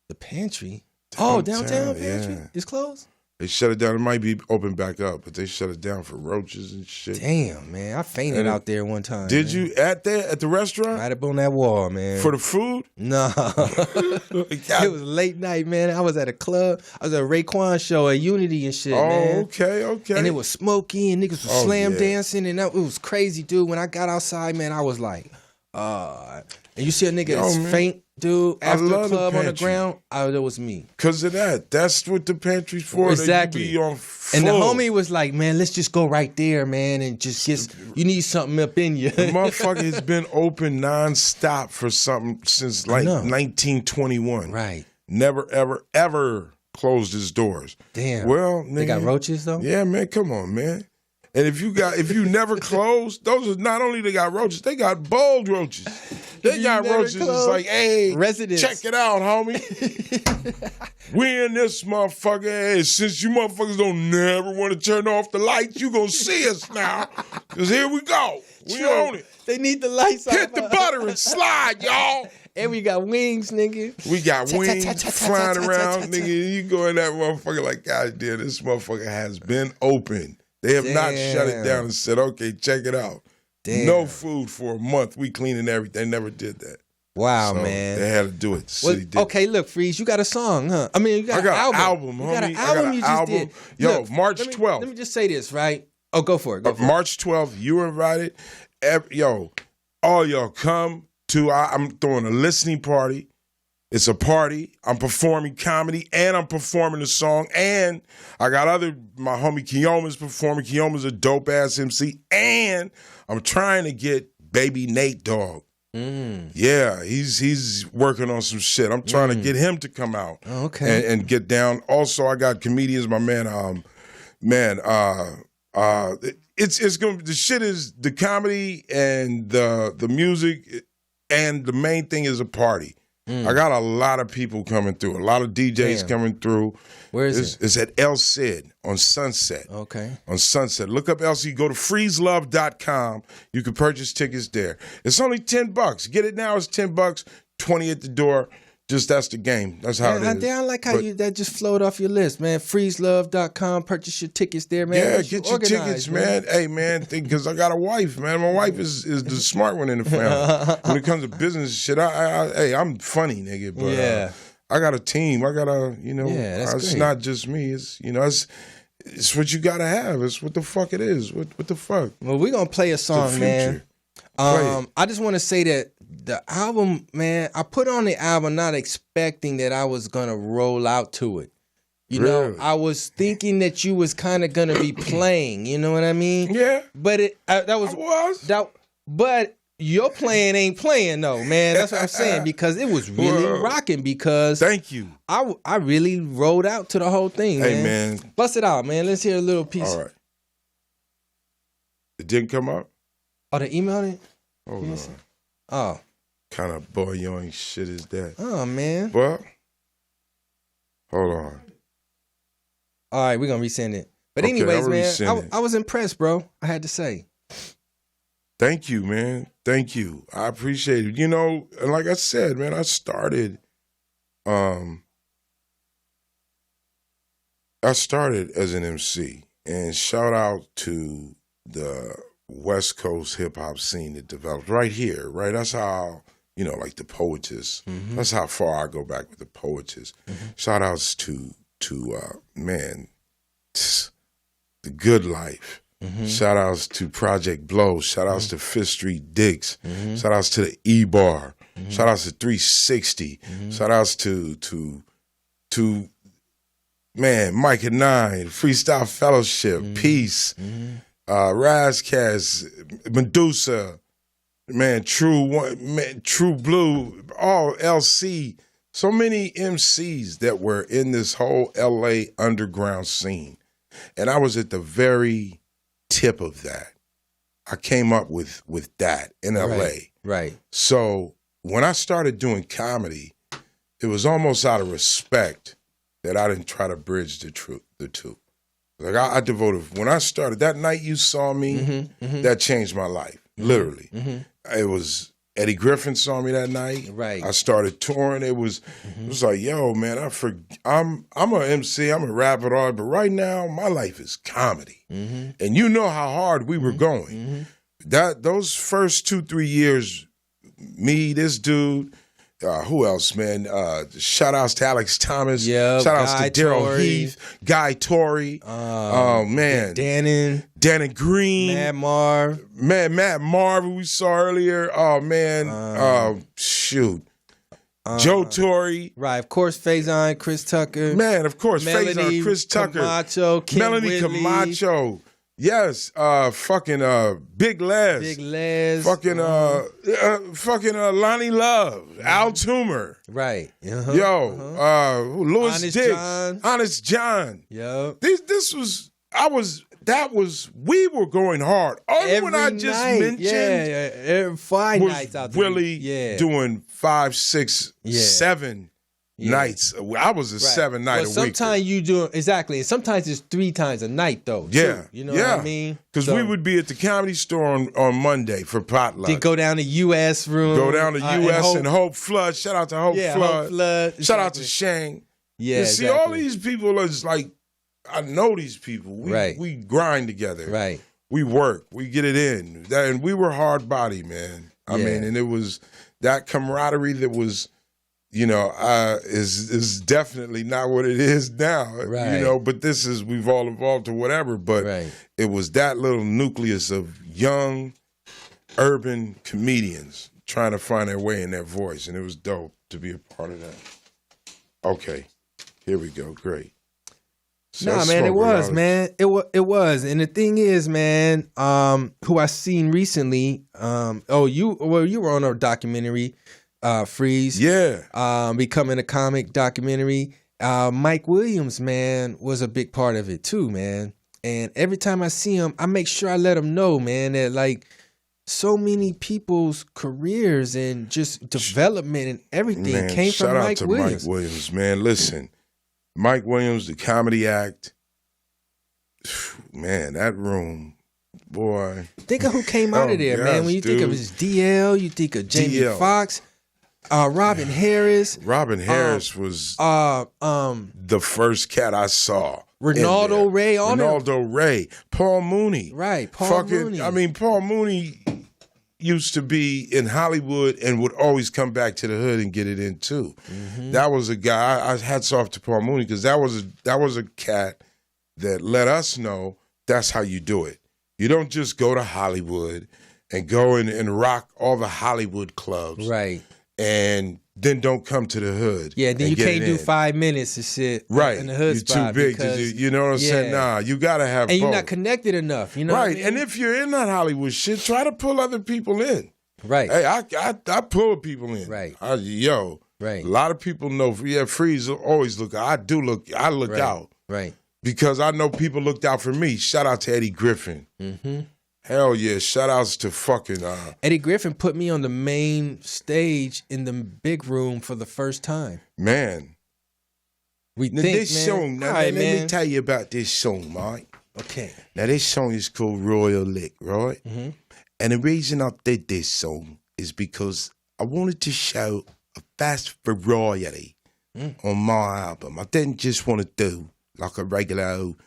The pantry? Downtown pantry? Yeah. It's closed? They shut it down. It might be open back up, but they shut it down for roaches and shit. Damn, man. I fainted out there one time. Did you at the restaurant? Right up on that wall, man. For the food? No. It was late night, man. I was at a club. I was at a Raekwon show at Unity and shit, man. Okay. And it was smoky and niggas was slam dancing and it was crazy, dude. When I got outside, man, I was like, and you see a nigga that's faint, dude, after the club on the ground, that was me. Because of that. That's what the pantry's for. Exactly. They be on full. And the homie was like, man, let's just go right there, man, and just you need something up in you. The motherfucker has been open nonstop for something since like 1921. Right. Never, ever, ever closed his doors. Damn. Well, nigga, they got roaches though? Yeah, man, come on, man. And if you never closed, those are not only they got roaches, they got bold roaches. They got roaches. It's like, hey, residents, check it out, homie. We in this motherfucker. Hey, since you motherfuckers don't never want to turn off the lights, you gonna see us now. Cause here we go. We own it. They need the lights off. Hit the butter and slide, y'all. And we got wings, nigga. We got wings flying around, nigga. You go in that motherfucker like, God damn, this motherfucker has been open. They have not shut it down and said, okay, check it out. Damn. No food for a month. We cleaning everything. They never did that. Wow, so man. They had to do it. The city did. Okay, look, Freez, you got a song, huh? I mean, you got an album. Homie. You got an album you just did. Yo, look, March 12th. Let me just say this, right? Oh, go for it. March 12th, you were invited. All y'all come to, I'm throwing a listening party. It's a party. I'm performing comedy and I'm performing a song. And I got my homie Kiyoma's performing. Kiyoma's a dope ass MC. And I'm trying to get baby Nate Dogg. Yeah, he's working on some shit. I'm trying to get him to come out and get down. Also, I got comedians, my man, it's gonna, the shit is the comedy and the music, and the main thing is a party. I got a lot of people coming through, a lot of DJs coming through. Where is it? It's at El Cid on Sunset. Okay. On Sunset. Look up LC. Go to freezluv.com. You can purchase tickets there. It's only $10. Get it now. It's $10. 20 at the door. Just that's the game. That's how it is. I like how that just flowed off your list, man. freezluv.com. Purchase your tickets there, man. Yeah, get your tickets, man. Hey, man, because I got a wife, man. My wife is the smart one in the family. When it comes to business shit, I'm funny, nigga. But I got a team. I got it's not just me. It's it's what you gotta have. It's what the fuck it is. What the fuck? Well, we're gonna play a song, man. I just want to say that the album, man, I put on the album not expecting that I was going to roll out to it. You know, I was thinking that you was kind of going to be playing, you know what I mean? Yeah. But but your plan ain't playing though, man. That's what I'm saying, because it was really rocking. Because thank you. I really rolled out to the whole thing, man. Hey, man. Bust it out, man. Let's hear a little piece. All right. It didn't come up? Oh, they emailed it? Hold on. Oh. Kind of boy-yoing shit is that? Oh, man. Well, hold on. All right, we're going to resend it. But Okay, anyways, I'll man, resend it. I was impressed, bro. I had to say. Thank you, man. Thank you. I appreciate it. You know, and like I said, man, I started as an MC, and shout out to the West Coast hip hop scene that developed right here, right? That's how, you know, like the Poetess. Mm-hmm. That's how far I go back with the Poetess. Mm-hmm. Shout outs to man, The Good Life. Mm-hmm. Shout outs to Project Blow. Shout outs to Fifth Street Dicks. Mm-hmm. Shout outs to the E-Bar. Mm-hmm. Shout outs to 360. Mm-hmm. Shout outs to man, Mike and Nine, Freestyle Fellowship, Peace, Razcast, Medusa, man, True Blue, all LC. So many MCs that were in this whole LA underground scene. And I was at the very tip of that. I came up with that in LA. Right. So when I started doing comedy, it was almost out of respect that I didn't try to bridge the two. Like I devoted, when I started, that night you saw me, that changed my life, literally. It was, Eddie Griffin saw me that night. Right. I started touring. It was like, yo, man, I'm an MC, I'm a rapper, all, but right now my life is comedy. And you know how hard we were going. Those first 2-3 years, me, this dude, who else, man? Shout outs to Alex Thomas. Yep, shout outs Guy to Daryl Torrey. Heath, Guy Torrey. Oh man, Dannon Green, Matt Marv, who we saw earlier. Oh man, shoot, Joe Torrey. Right, of course, Faison, Chris Tucker. Man, of course, Melody Faison, Chris Tucker, Camacho, Kim Melanie Whitley. Camacho. Yes, fucking Big Les. Fucking Lonnie Love, Al Toomer. Right. Louis Honest Diggs. John. Honest John. Yep. We were going hard. Every One I just night. mentioned 5 was nights out there. Willie doing 5, 6, 7 nights. I was a 7 night a week. Sometimes you do exactly, and sometimes it's 3 times a night though. Yeah, too. You know what I mean? Because we would be at the Comedy Store on Monday for potluck. Then go down to US room. Go down to US and Hope Flood. Shout out to Hope Flood. Hope Flood. Shout out to Shang. Yeah, see, all these people are just like, I know these people. We grind together. Right. We work. We get it in. And we were hard body, man. I mean, and it was that camaraderie that was, you know, is definitely not what it is now. Right. You know, but we've all evolved to whatever. But it was that little nucleus of young, urban comedians trying to find their way in their voice. And it was dope to be a part of that. Okay. Here we go. Great. So nah, man, it was, man. It was. And the thing is, man, who I seen recently, you were on our documentary, Freez. Yeah. Becoming a Comic documentary. Mike Williams, man, was a big part of it too, man. And every time I see him, I make sure I let him know, man, that like so many people's careers and just development and everything came from Mike Williams. Shout out to Mike Williams, man. Listen, Mike Williams, the comedy act, man, that room, boy. Think of who came out of there, man. When you think of his DL, you think of Jamie Foxx, Robin Harris. Robin Harris was the first cat I saw. Ronaldo Ray, Paul Mooney. Right, Paul Mooney. I mean, Paul Mooney used to be in Hollywood and would always come back to the hood and get it in too. That was a guy. I hats off to Paul Mooney because that was a cat that let us know that's how you do it. You don't just go to Hollywood and go and rock all the Hollywood clubs, right? And then don't come to the hood. Yeah, then you can't do 5 minutes of shit in the hood spot. You're too big. You know what I'm saying? Nah, you gotta have. And both. You're not connected enough. You know, right? What I mean? And if you're in that Hollywood shit, try to pull other people in. Right. Hey, I pull people in. Right. Right. A lot of people know. Yeah, Freez always look. I look right. out. Right. Because I know people looked out for me. Shout out to Eddie Griffin. Mm-hmm. Hell yeah. Shout outs to fucking Eddie Griffin put me on the main stage in the big room for the first time. Man. Now, this song, let me tell you about this song, Mike. Okay. Now this song is called Royal Lick, right? Mm-hmm. And the reason I did this song is because I wanted to show a vast variety on my album. I didn't just want to do like a regular old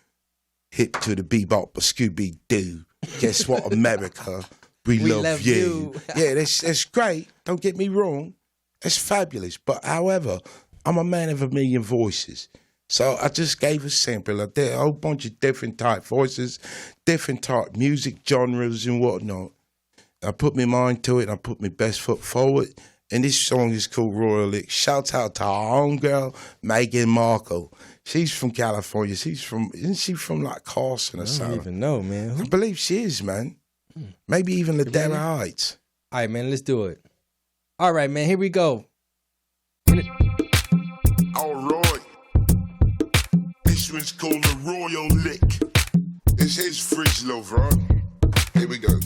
hit to the bebop or Scooby-Doo. Guess what, America? We love you. Yeah, that's great. Don't get me wrong. That's fabulous. But however, I'm a man of a million voices. So I just gave a sample. I did a whole bunch of different type voices, different type music genres and whatnot. I put my mind to it and I put my best foot forward. And this song is called Royal Lick. Shouts out to our own girl, Megan Markle. She's from California. Isn't she from like Carson or something? I don't even know, man. I believe she is, man. Maybe even Ladera Heights. All right, man, let's do it. All right, man, here we go. All right. This one's called the Royal Lick. This is Freez Luv, right? Here we go.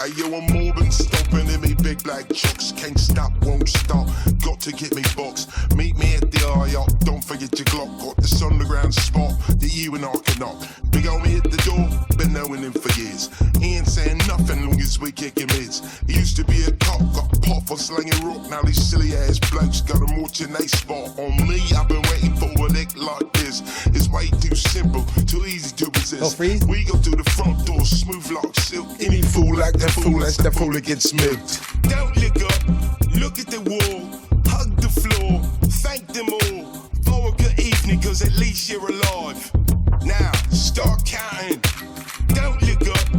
Hey, yo, I'm more than stopping in me big black chucks. Can't stop, won't stop. Got to get me box. Meet me at the IOP. Don't forget your Glock. Got this underground spot that you and I can knock. Big old me at the door. Been knowing him for years. He ain't saying nothing long as we kick him mids. He used to be a cop. Got pop for slinging rock. Now these silly ass blokes got a watching they spot on me. I've been waiting for a lick like this. It's way too simple, too easy to resist. Oh, Freez? We go through the front door, smooth like silk. Any fool like that fool, that's the fool that gets milked. Don't look up, look at the wall, hug the floor, thank them all for a good evening, cause at least you're alive. Now, start counting. Don't look up,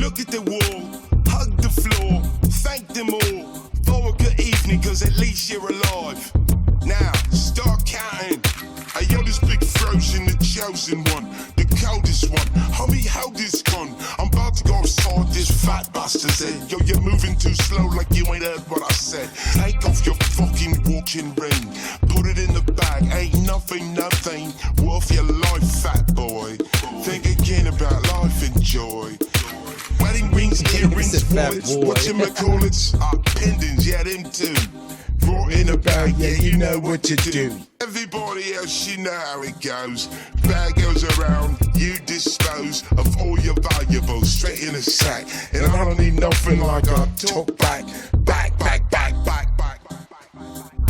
look at the wall, hug the floor, thank them all for a good evening, cause at least you're alive. Now, start counting. Hey, yo, this big frozen, the chosen one, the coldest one. Homie, hold this gun. I'm about to go inside this fat bastard's head. Yo, you're moving too slow like you ain't heard what I said. Take off your fucking walking ring. Put it in the bag. Ain't nothing worth your life, fat boy. Think again about life, enjoy. Wedding rings, earrings, wallets, whatchamacallits, pendants, yeah, them too. Brought in a bag, yeah, you know what to do. Everybody else, you know how it goes. Bag goes around, you dispose of all your valuables straight in a sack. And I don't need nothing like a talk back.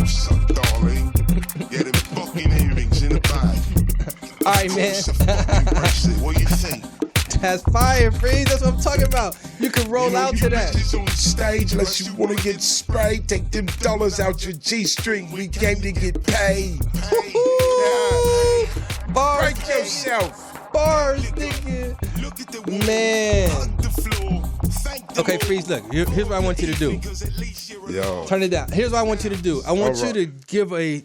So, darling, yeah, the fucking earrings in the bag. All right, man. What do you think? That's fire, Freez. That's what I'm talking about. You can roll out to that. On stage unless you want to get sprayed. Take them dollars out your G-string. We came to get paid. Bars, Break yourself. Bars, nigga. Man. Okay, Freez, look. Here's what I want you to do. Yo. Turn it down. Here's what I want you to do. I want you to give a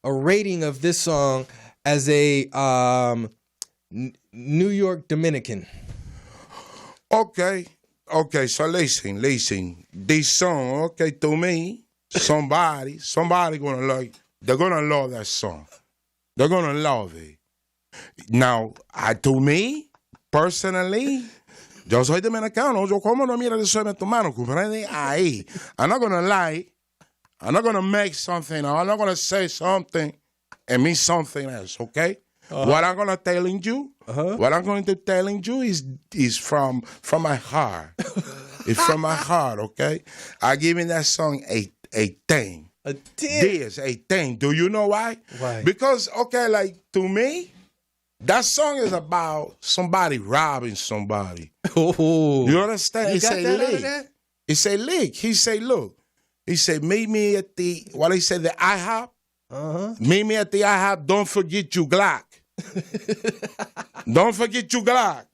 rating of this song as a New York Dominican. Okay, so listen. This song, okay, to me, somebody gonna like, they're gonna love that song. They're gonna love it. Now, to me, personally, yo soy dominicano, yo como no mira de suave tu mano, comprende ahí. I'm not gonna lie, I'm not gonna make something, I'm not gonna say something and mean something else, okay? What I'm gonna telling you, what I'm going to telling you is from my heart. It's from my heart, okay? I give me that song a 10. A 10? This, a 10. Do you know why? Why? Because, okay, like, to me, that song is about somebody robbing somebody. Oh. You understand? You got that out of that? He say, lick. He say, look. He said, meet me at the, what he said, the IHOP. Meet me at the IHOP. Don't forget your Glock. Don't forget your Glock.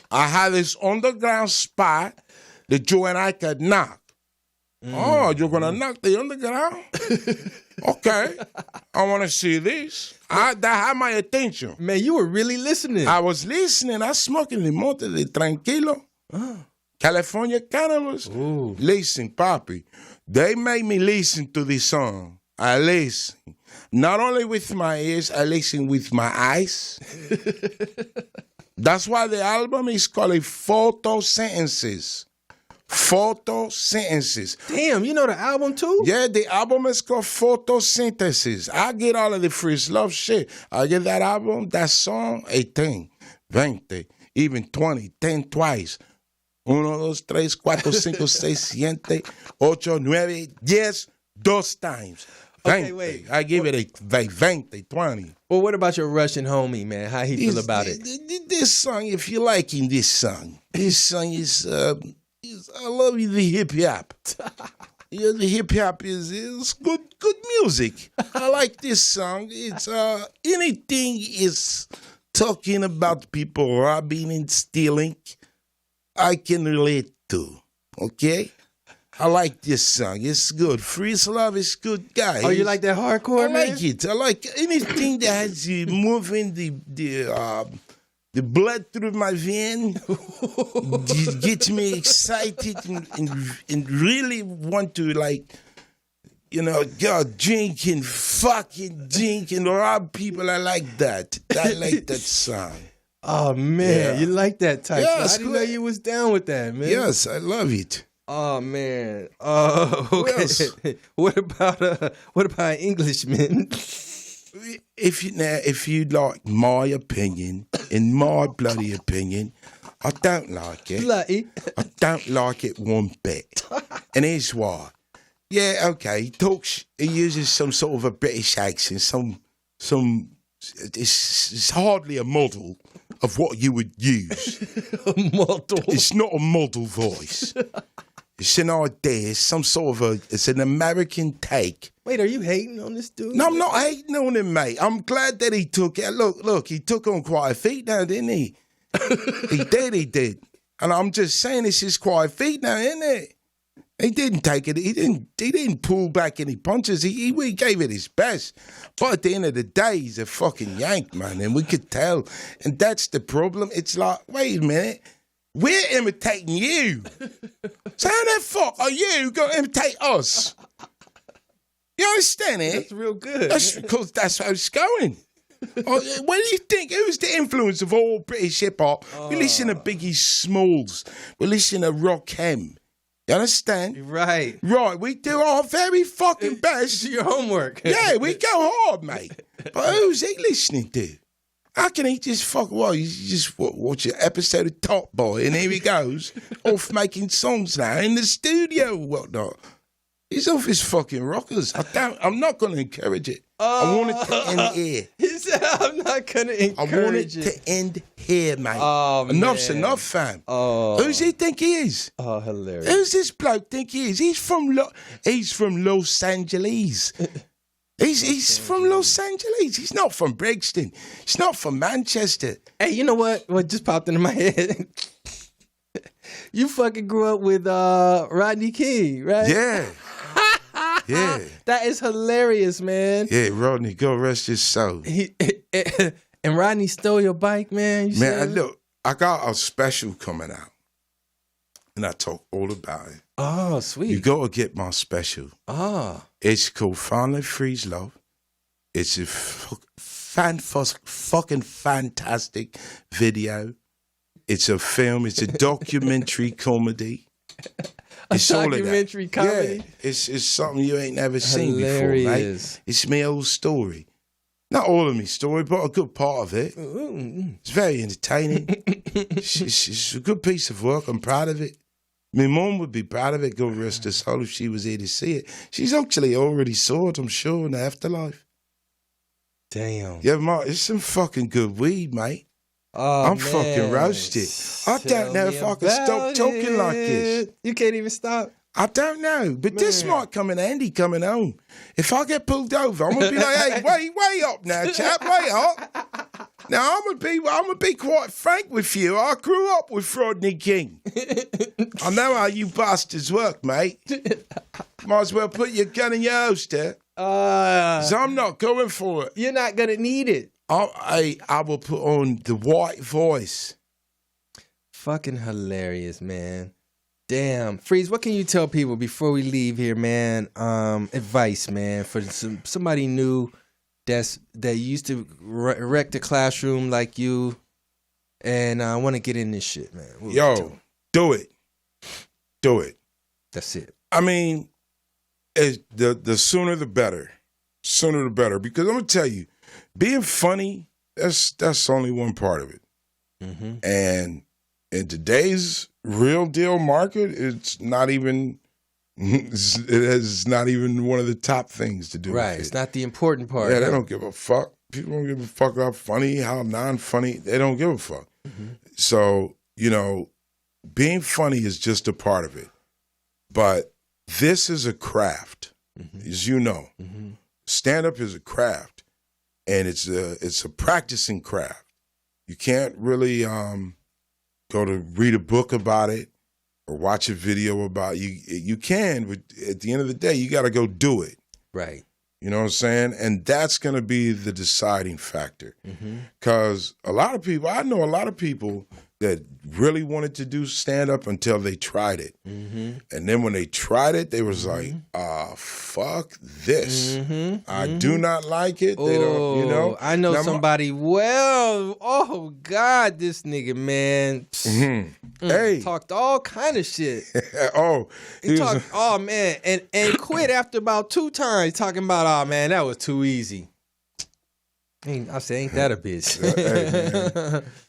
I have this underground spot that you and I could knock. Oh, you're going to knock the underground? Okay. I want to see this. That had my attention. Man, you were really listening. I was listening. I smoking the monte de tranquilo. California Cannibals. Ooh. Listen, Poppy. They made me listen to this song. I listen. Not only with my ears, I listen with my eyes. That's why the album is called Photosentences. Photosentences. Damn, you know the album too? Yeah, the album is called Photosynthesis. I get all of the Freez Luv shit. I get that album, that song, 18, 20, even 20, 10 twice. 1, 2, 3, 4, 5, 6, 7, 8, 9, 10, 2 times. 20. Okay, wait. I give it a 20, 20. Well, what about your Russian homie, man? How he feel about it? This song, if you're liking this song is I love you, the hip hop. Yeah, the hip hop is good music. I like this song. It's anything is talking about people robbing and stealing, I can relate to. Okay? I like this song. It's good. Freez Luv is good guy. Oh, you like that hardcore, I man? like it. I like anything that has you moving the blood through my vein. It gets me excited and really want to, like, you know, go drink and fucking drink and rob people. I like that. I like that song. Oh, man. Yeah. You like that type. Yeah, I didn't know you was down with that, man. Yes, I love it. Oh, man. Oh, okay. Yes. What about an Englishman? If you like my opinion, in my bloody opinion, I don't like it. Bloody. I don't like it one bit. And here's why. Yeah, okay, he uses some sort of a British accent, it's hardly a model of what you would use. A model. It's not a model voice. It's an idea, it's an American take. Wait, are you hating on this dude? No, I'm not hating on him, mate. I'm glad that he took it. Look, he took on quite a feat now, didn't he? He did. And I'm just saying this is quite a feat now, isn't it? He didn't take it. He didn't pull back any punches. He gave it his best. But at the end of the day, he's a fucking Yank, man, and we could tell. And that's the problem. It's like, wait a minute. We're imitating you. So how the fuck are you going to imitate us? You understand it? That's real good. That's because that's how it's going. What do you think? Who's the influence of all British hip-hop? We listen to Biggie Smalls. We listen to Rakim. You understand? Right. Right, we do our very fucking best. Do your homework. Yeah, we go hard, mate. But who's he listening to? How can he just you just watch an episode of Top Boy and here he goes, off making songs now in the studio and whatnot. He's off his fucking rockers. I'm not going to encourage it. I want it to end here. He said, I'm not going to encourage it. I want it to end here, mate. Oh, Enough's man. enough, fam. Oh. Who's he think he is? Oh, hilarious. Who's this bloke think he is? He's from Los Angeles. He's from Los Angeles. He's not from Brixton. He's not from Manchester. Hey, you know what? What just popped into my head? You fucking grew up with Rodney King, right? Yeah. Yeah. That is hilarious, man. Yeah, Rodney, go rest his soul. And Rodney stole your bike, man. You said? Look, I got a special coming out. And I talk all about it. Oh, sweet. You got to get my special. Oh. It's called Finally Freez Luv. It's a fucking fantastic video. It's a film. It's a documentary comedy. It's documentary comedy? Yeah, it's something you ain't never seen before, mate. It's my old story. Not all of my story, but a good part of it. It's very entertaining. It's a good piece of work. I'm proud of it. My mum would be proud of it, God rest her soul, if she was here to see it. She's actually already saw it, I'm sure, in the afterlife. Damn. Yeah, Mark, it's some fucking good weed, mate. Oh, I'm man. fucking roasted. I don't know if I can stop talking like this. You can't even stop. I don't know, but this might come in handy coming home. If I get pulled over, I'm gonna be like, "Hey, wait up now, chap, wait up." Now I'm gonna be quite frank with you. I grew up with Rodney King. I know how you bastards work, mate. Might as well put your gun in your holster. So I'm not going for it. You're not gonna need it. I will put on the white voice. Fucking hilarious, man. Damn. Freez, what can you tell people before we leave here, man? Advice, man, for somebody new that used to wreck the classroom like you, and I want to get in this shit, man. Yo, do it. Do it. That's it. I mean, the sooner the better. Sooner the better. Because I'm going to tell you, being funny, that's only one part of it. Mm-hmm. And in today's real deal market, it's not even one of the top things to do. Right. It's not the important part. Yeah, they don't give a fuck. People don't give a fuck how funny, how non-funny. They don't give a fuck. Mm-hmm. So, being funny is just a part of it. But this is a craft, as you know. Mm-hmm. Stand-up is a craft, and it's a practicing craft. You can't really go to read a book about it or watch a video about it. You can, but at the end of the day, you got to go do it. Right. You know what I'm saying? And that's going to be the deciding factor. Because I know a lot of people that really wanted to do stand-up until they tried it. Mm-hmm. And then when they tried it, they was like, fuck this. I do not like it. They don't, I know now, somebody oh, God, this nigga, man. Hey. Talked all kind of shit. He talked, man, and quit after about 2 times talking about, man, that was too easy. I said, ain't that a bitch?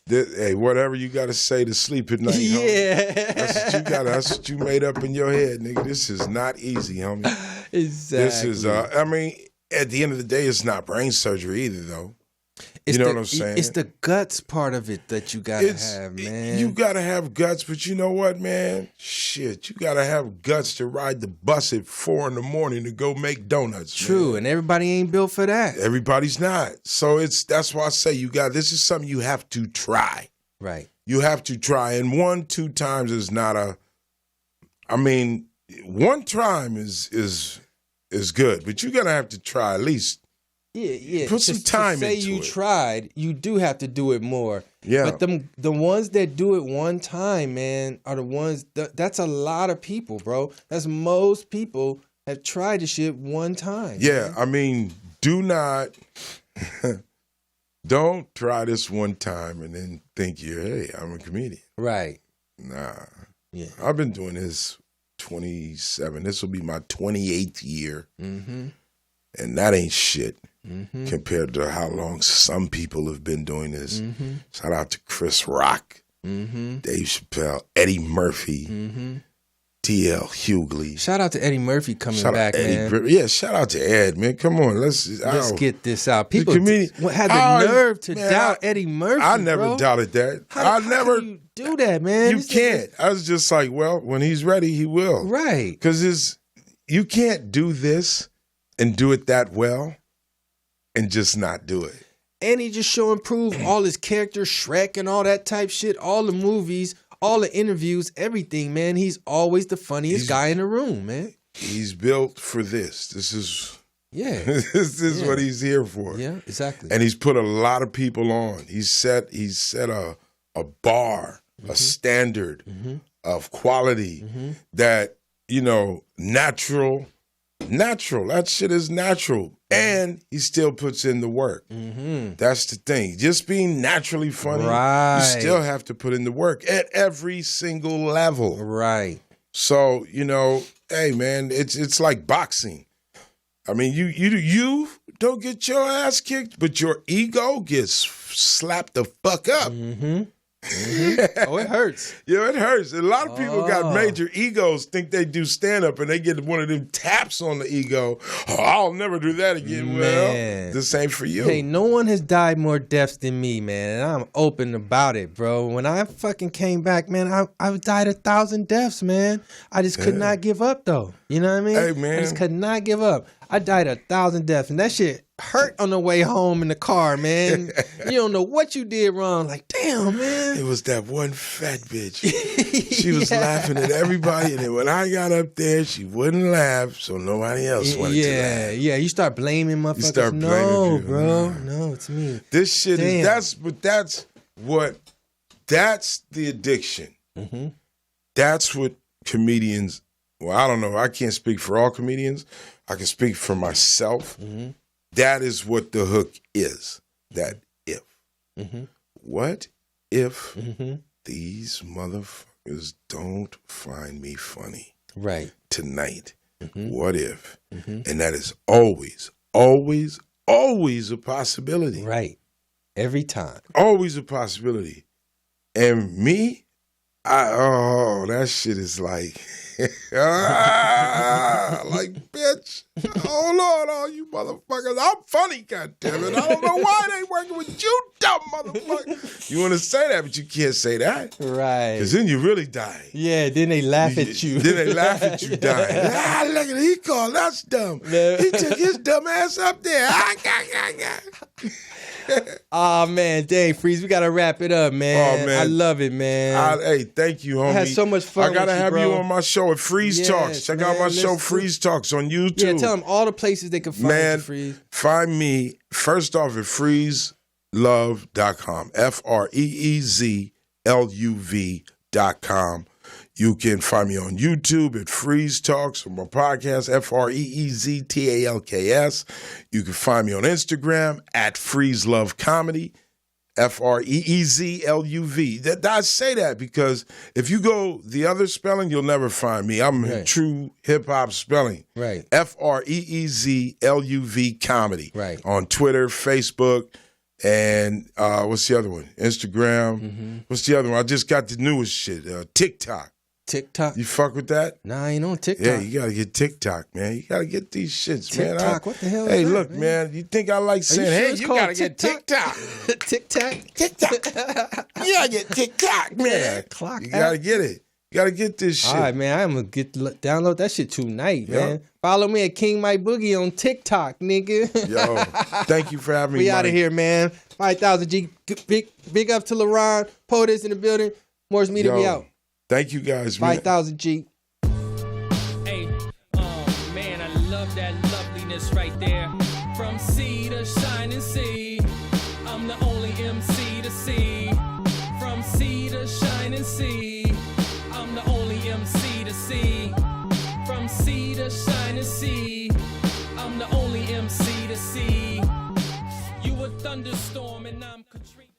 Hey, whatever you got to say to sleep at night, homie. Yeah. That's what you made up in your head, nigga. This is not easy, homie. Exactly. This is, at the end of the day, it's not brain surgery either, though. You know what I'm saying? It's the guts part of it that you gotta have, man. You gotta have guts, but you know what, man? Shit, you gotta have guts to ride the bus at 4 a.m. to go make donuts. True, man. And everybody ain't built for that. Everybody's not. So that's why I say this is something you have to try. Right. You have to try, and 1-2 times is not one time is good, but you're gonna have to try at least. Yeah. Put some time into it. Say you tried, you do have to do it more. Yeah. But the ones that do it one time, man, are the ones that's a lot of people, bro. That's most people have tried the shit one time. Yeah, man. Don't try this one time and then think I'm a comedian. Right. Nah. Yeah. I've been doing this 27. This will be my 28th year. Mm-hmm. And that ain't shit. Mm-hmm. Compared to how long some people have been doing this. Mm-hmm. Shout out to Chris Rock, Dave Chappelle, Eddie Murphy, T.L. Hughley. Shout out to Eddie Murphy coming back, man. Yeah, shout out to Ed, man. Come on, let's get this out. People had the nerve to doubt Eddie Murphy. I never doubted that. How can you do that, man? You can't. I was just like, well, when he's ready, he will. Right. Because you can't do this and do it that well and just not do it. And he just show and prove all his characters, Shrek and all that type shit, all the movies, all the interviews, everything, man. He's always the funniest guy in the room, man. He's built for this. This is this is what he's here for. Yeah, exactly. And he's put a lot of people on. He's set a bar, a standard of quality that, natural. That shit is natural. And he still puts in the work. That's the thing. Just being naturally funny, you still have to put in the work at every single level. Right. So, hey man, it's like boxing. I mean, you don't get your ass kicked, but your ego gets slapped the fuck up. Oh, it hurts. Yeah, it hurts. A lot of people got major egos, think they do stand-up, and they get one of them taps on the ego. Oh, I'll never do that again. Man. Well, the same for you. Hey, no one has died more deaths than me, man, and I'm open about it, bro. When I fucking came back, man, I died 1,000 deaths, man. I just could not give up, though. You know what I mean? Hey, man. I just could not give up. I died 1,000 deaths, and that shit hurt on the way home in the car, man. You don't know what you did wrong. Like, damn, man. It was that one fat bitch. She was laughing at everybody, and then when I got up there, she wouldn't laugh, so nobody else wanted to laugh. Yeah, you start blaming motherfuckers. You start blaming people. Bro. No, it's me. This shit that's the addiction. That's what comedians, well, I don't know. I can't speak for all comedians. I can speak for myself. Mm-hmm. That is what the hook is. That if. Mm-hmm. What if Mm-hmm. these motherfuckers don't find me funny Right. tonight? Mm-hmm. What if? Mm-hmm. And that is always, always, always a possibility. Right. Every time. Always a possibility. And me, that shit is like, like, bitch, hold on, all you motherfuckers. I'm funny, goddammit. I don't know why they working with you, dumb motherfucker. You want to say that, but you can't say that. Right. Because then you really die. Yeah, then they laugh at you. Then they laugh at you dying. Look at it, he called us dumb. No. He took his dumb ass up there. Oh, man, dang, Freez, we got to wrap it up, man. Oh, man. I love it, man. Hey, thank you, homie. I had so much fun I gotta with you, have bro. you on my show at Freez Yes, Talks. Check out man, my show, let's do- Freez Talks, on YouTube. Yeah, tell them all the places they can find Man, you, Freez. find me first off at freezluv.com. FREEZLUV.com. You can find me on YouTube at Freez Talks, on my podcast, FREEZTALKS. You can find me on Instagram at Freez Luv Comedy, FREEZLUV. I say that because if you go the other spelling, you'll never find me. I'm Right. true hip-hop spelling. Right. FREEZLUV Comedy. Right. On Twitter, Facebook, and what's the other one? Instagram. Mm-hmm. What's the other one? I just got the newest shit. TikTok. TikTok? You fuck with that? Nah, I ain't on TikTok. Yeah, you gotta get TikTok, man. You gotta get these shits, man. TikTok? What the hell is Hey, that, look, man? man. You think I like saying, sure hey, it's you called gotta get TikTok. TikTok? TikTok. You gotta get TikTok, man. Yeah, clock You gotta get it. You gotta get this shit. All right, man. I'm going to download that shit tonight, Yeah. man. Follow me at King Mike Boogie on TikTok, nigga. Yo, thank you for having me. We out of Mike. here, man. 5,000 G. Big up to LaRon. POTUS in the building. Morris Media, we out. Thank you guys, man. 5,000 G. Hey, man, I love that loveliness right there. From sea to shining sea, I'm the only MC to see. From sea to shining sea, I'm the only MC to see. From sea to shining sea, I'm the only MC to see. You a thunderstorm and I'm Katrina.